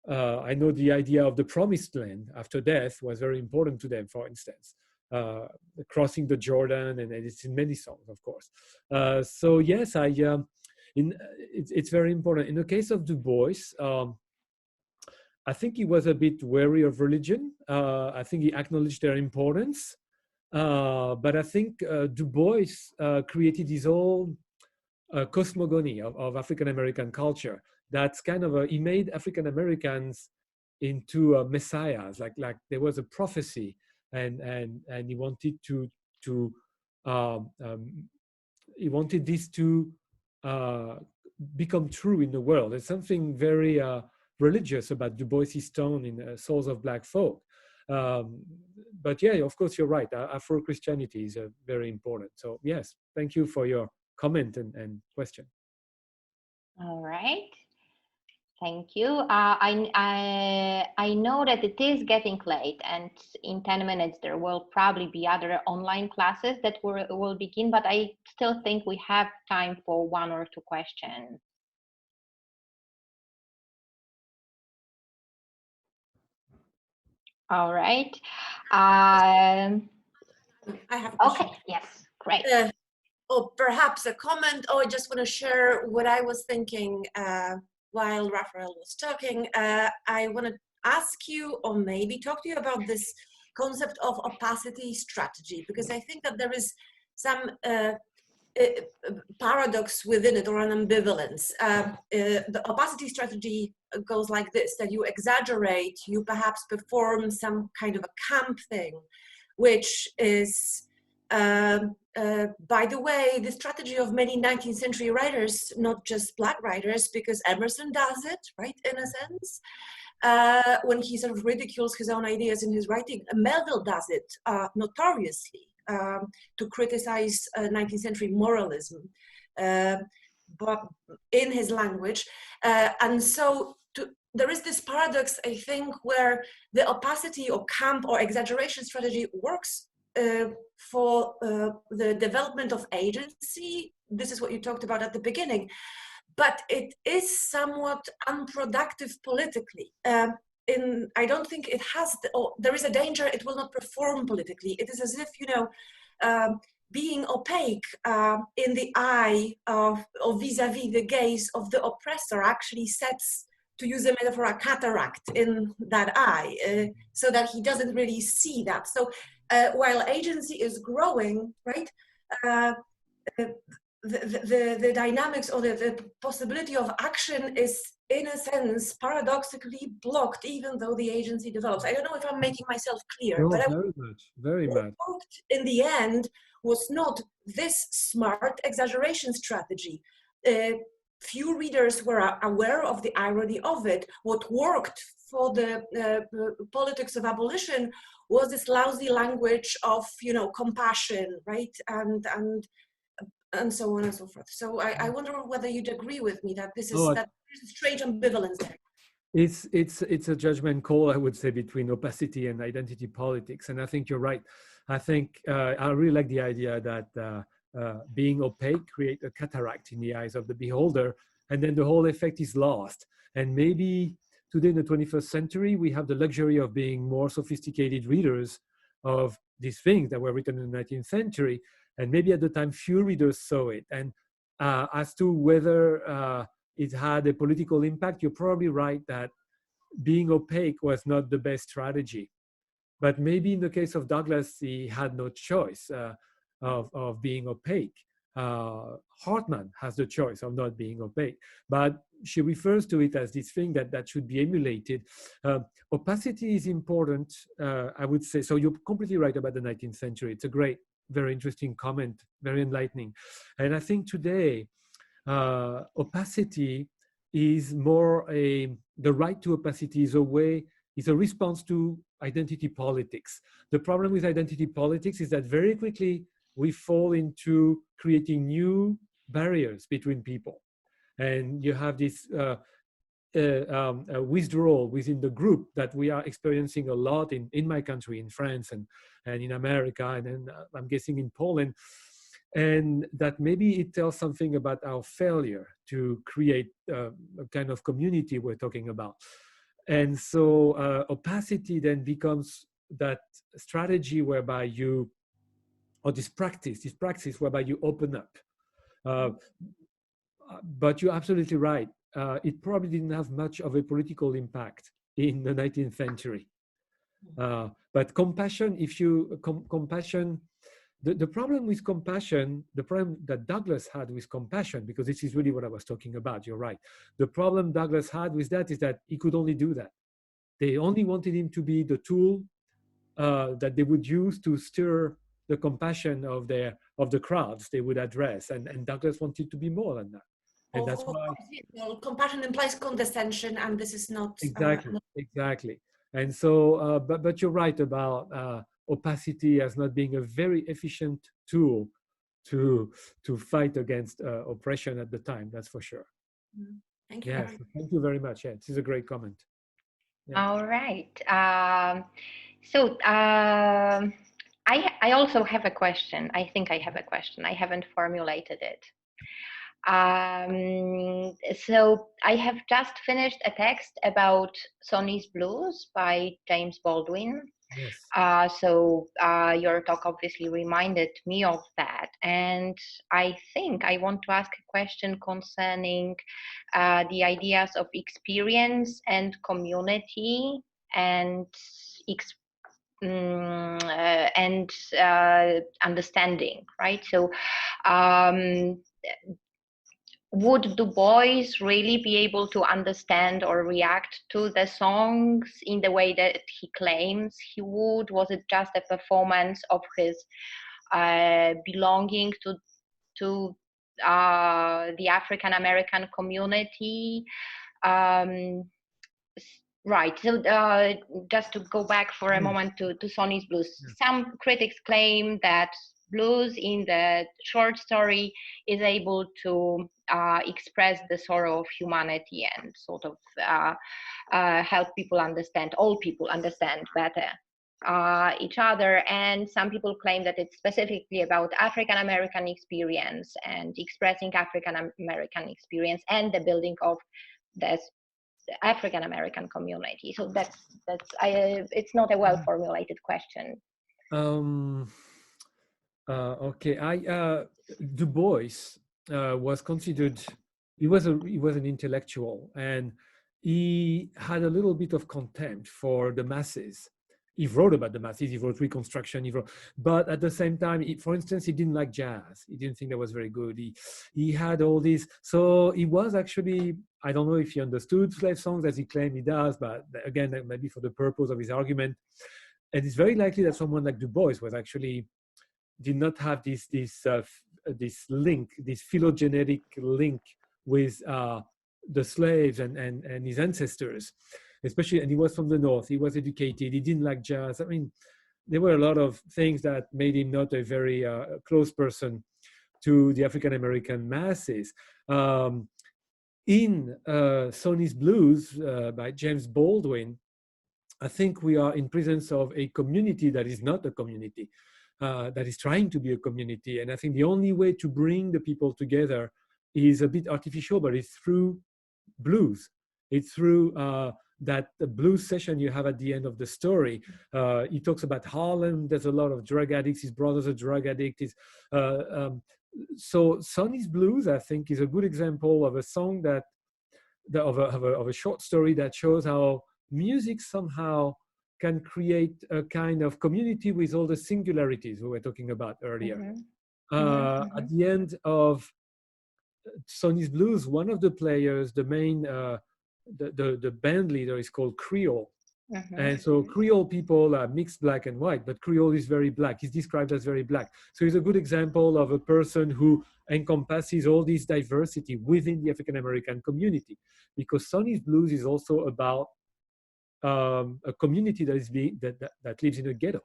I know the idea of the promised land after death was very important to them, for instance. Crossing the Jordan, and it's in many songs, of course. So yes, it's very important. In the case of Du Bois, I think he was a bit wary of religion. I think he acknowledged their importance, but I think Du Bois created his own cosmogony of African American culture. That's kind of he made African Americans into messiahs, like there was a prophecy. And he wanted he wanted this to become true in the world. There's something very religious about Du Bois's tone in Souls of Black Folk. But yeah, of course, you're right. Afro-Christianity is very important. So yes, thank you for your comment and question. All right. Thank you. I know that it is getting late, and in 10 minutes there will probably be other online classes that will begin, but I still think we have time for 1 or 2 questions. All right. I have a question. Okay, yes, great. Or perhaps a comment, or I just want to share what I was thinking while Raphael was talking. I want to ask you, or maybe talk to you about this concept of opacity strategy, because I think that there is some paradox within it, or an ambivalence. The opacity strategy goes like this, that you exaggerate, you perhaps perform some kind of a camp thing, which is by the way, the strategy of many 19th century writers, not just Black writers, because Emerson does it, right, in a sense, when he sort of ridicules his own ideas in his writing. Melville does it notoriously to criticize 19th century moralism, but in his language. And so there is this paradox, I think, where the opacity or camp or exaggeration strategy works for the development of agency. This is what you talked about at the beginning, but it is somewhat unproductive politically. I don't think it has, there is a danger it will not perform politically. It is as if, you know, being opaque in the eye of vis-a-vis the gaze of the oppressor actually sets, to use a metaphor, a cataract in that eye, so that he doesn't really see that. So while agency is growing, right, the dynamics or the possibility of action is, in a sense, paradoxically blocked, even though the agency develops. I don't know if I'm making myself clear, No, but very much. What worked in the end was not this smart exaggeration strategy. Few readers were aware of the irony of it. What worked for the politics of abolition was this lousy language of, you know, compassion, right, and so on and so forth. So I wonder whether you'd agree with me that this is that there's a strange ambivalence there. It's a judgment call, I would say, between opacity and identity politics, and I think you're right. I think I really like the idea that being opaque create a cataract in the eyes of the beholder, and then the whole effect is lost. And maybe today in the 21st century, we have the luxury of being more sophisticated readers of these things that were written in the 19th century. And maybe at the time, few readers saw it. And as to whether it had a political impact, you're probably right that being opaque was not the best strategy. But maybe in the case of Douglass, he had no choice. of being opaque. Hartman has the choice of not being opaque, but she refers to it as this thing that should be emulated. Opacity is important, I would say. So you're completely right about the 19th century. It's a great, very interesting comment, very enlightening. And I think today, opacity is more the right to opacity is a response to identity politics. The problem with identity politics is that very quickly we fall into creating new barriers between people. And you have this withdrawal within the group that we are experiencing a lot in my country, in France and in America, and then I'm guessing in Poland. And that maybe it tells something about our failure to create a kind of community we're talking about. And so opacity then becomes that strategy whereby you, or this practice whereby you open up. But you're absolutely right. It probably didn't have much of a political impact in the 19th century. But compassion, compassion, the problem with compassion, the problem that Douglass had with compassion, because this is really what I was talking about, you're right. The problem Douglass had with that is that he could only do that. They only wanted him to be the tool that they would use to stir the compassion of the crowds they would address. And Douglass wanted to be more than that. And that's why compassion implies condescension, and this is not exactly. And so, but you're right about opacity as not being a very efficient tool to fight against oppression at the time. That's for sure. Thank you. Yes, thank you very much. Yeah, this is a great comment. Yeah. All right. So I also have a question. I think I have a question. I haven't formulated it. So I have just finished a text about Sony's Blues by James Baldwin. Yes. So your talk obviously reminded me of that. And I think I want to ask a question concerning the ideas of experience and community and understanding, right? So would Du Bois really be able to understand or react to the songs in the way that he claims he would? Was it just a performance of his belonging to the African American community? Right. So just to go back for a moment to Sony's Blues, some critics claim that blues in the short story is able to express the sorrow of humanity and sort of help people understand, all people understand better each other. And some people claim that it's specifically about African American experience and expressing African American experience and the building of the African American community. So it's not a well formulated question. Okay, Du Bois was considered, he was an intellectual, and he had a little bit of contempt for the masses. He wrote about the masses, he wrote Reconstruction, but at the same time, for instance, he didn't like jazz. He didn't think that was very good. He had all these, so he was actually, I don't know if he understood slave songs as he claimed he does, but again, maybe for the purpose of his argument. And it's very likely that someone like Du Bois was actually, did not have this link, this phylogenetic link with the slaves and his ancestors, especially, and he was from the North, he was educated, he didn't like jazz. I mean, there were a lot of things that made him not a very close person to the African American masses. In Sony's Blues by James Baldwin, I think we are in presence of a community that is not a community, that is trying to be a community. And I think the only way to bring the people together is a bit artificial, but it's through blues. It's through that blues session you have at the end of the story. He talks about Harlem. There's a lot of drug addicts. His brother's a drug addict. So Sony's Blues, I think, is a good example of a song of a short story that shows how music somehow can create a kind of community with all the singularities we were talking about earlier. At the end of Sony's Blues, one of the players, the main, the band leader is called Creole. And so Creole people are mixed black and white, but Creole is very black. He's described as very black. So he's a good example of a person who encompasses all this diversity within the African-American community, because Sony's Blues is also about a community that is that lives in a ghetto.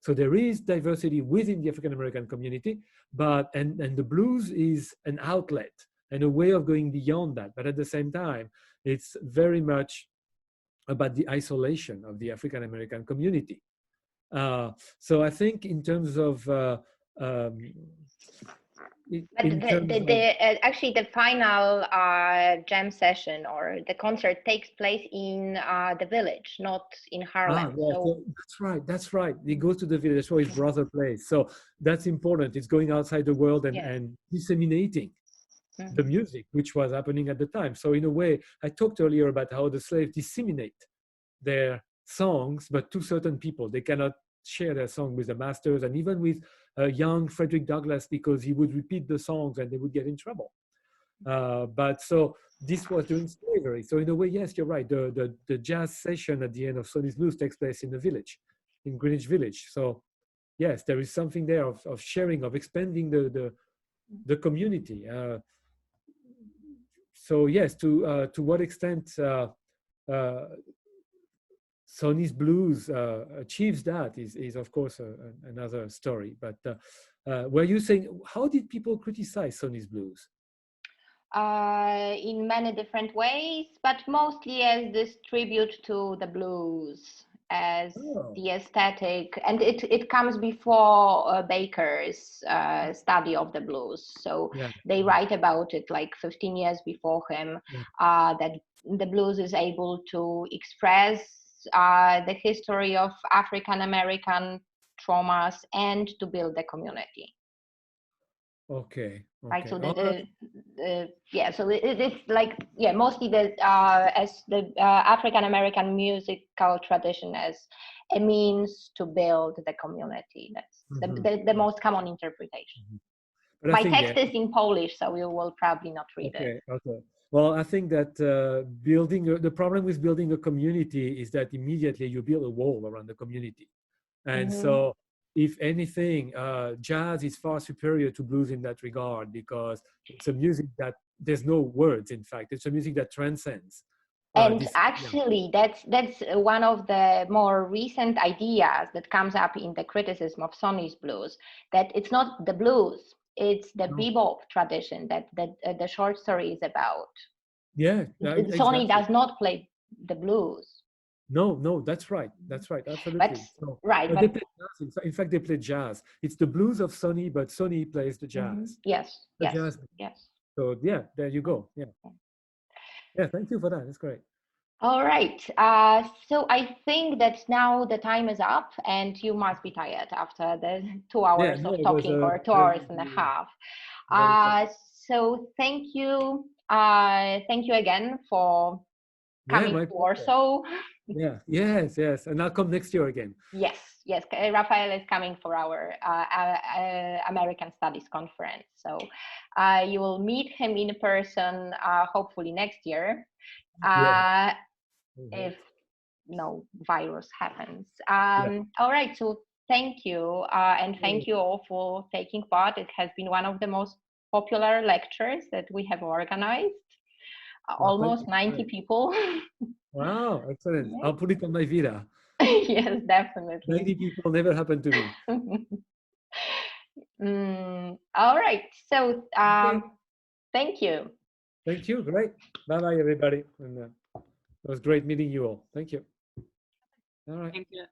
So there is diversity within the African-American community, but and the blues is an outlet and a way of going beyond that. But at the same time, it's very much about the isolation of the African-American community. So I think in terms of actually the final jam session or the concert takes place in the village, not in Harlem. So that's right. He goes to the village, that's where his brother plays. So that's important. It's going outside the world and disseminating the music, which was happening at the time. So in a way, I talked earlier about how the slaves disseminate their songs, but to certain people. They cannot share their song with the masters, and even with young Frederick Douglass, because he would repeat the songs and they would get in trouble. But so this was during slavery. So in a way, yes, you're right. The jazz session at the end of Sony's Blues takes place in the village, in Greenwich Village. So yes, there is something there of sharing, of expanding the community. So yes, to what extent Sony's Blues achieves that is of course another story. But were you saying, how did people criticize Sony's Blues? In many different ways, but mostly as this tribute to the blues, as the aesthetic, and it comes before Baker's study of the blues. So they write about it like 15 years before him, that the blues is able to express the history of African-American traumas and to build the community. Okay. Right. So so it's like mostly as the African-American musical tradition as a means to build the community. That's the most common interpretation. My text is in Polish, so you will probably not read it. Okay. Well, I think that the problem with building a community is that immediately you build a wall around the community. And so, if anything, jazz is far superior to blues in that regard, because it's a music that there's no words, in fact. It's a music that transcends. And actually, that's one of the more recent ideas that comes up in the criticism of Sony's Blues, that it's not the blues. It's the bebop tradition that the short story is about. Yeah, Sony does not play the blues. No, that's right. Absolutely. But they play jazz. In fact, they play jazz. It's the blues of Sony, but Sony plays the jazz. Yes. So yeah, there you go. Yeah. Thank you for that. That's great. All right. So I think that now the time is up, and you must be tired after the 2 hours of talking, or 2 hours and a half. So thank you. Thank you again for coming to Warsaw. Yes. And I'll come next year again. Yes. Raphael is coming for our American Studies conference. So you will meet him in person, hopefully next year. If no virus happens. All right, so thank you, and thank you all for taking part. It has been one of the most popular lectures that we have organized. Almost 90 people. Wow, excellent. Yeah. I'll put it on my Vita. Yes, definitely. 90 people never happened to me. All right, so thank you. Thank you, great. Bye-bye, everybody. And, it was great meeting you all. Thank you. All right. Thank you.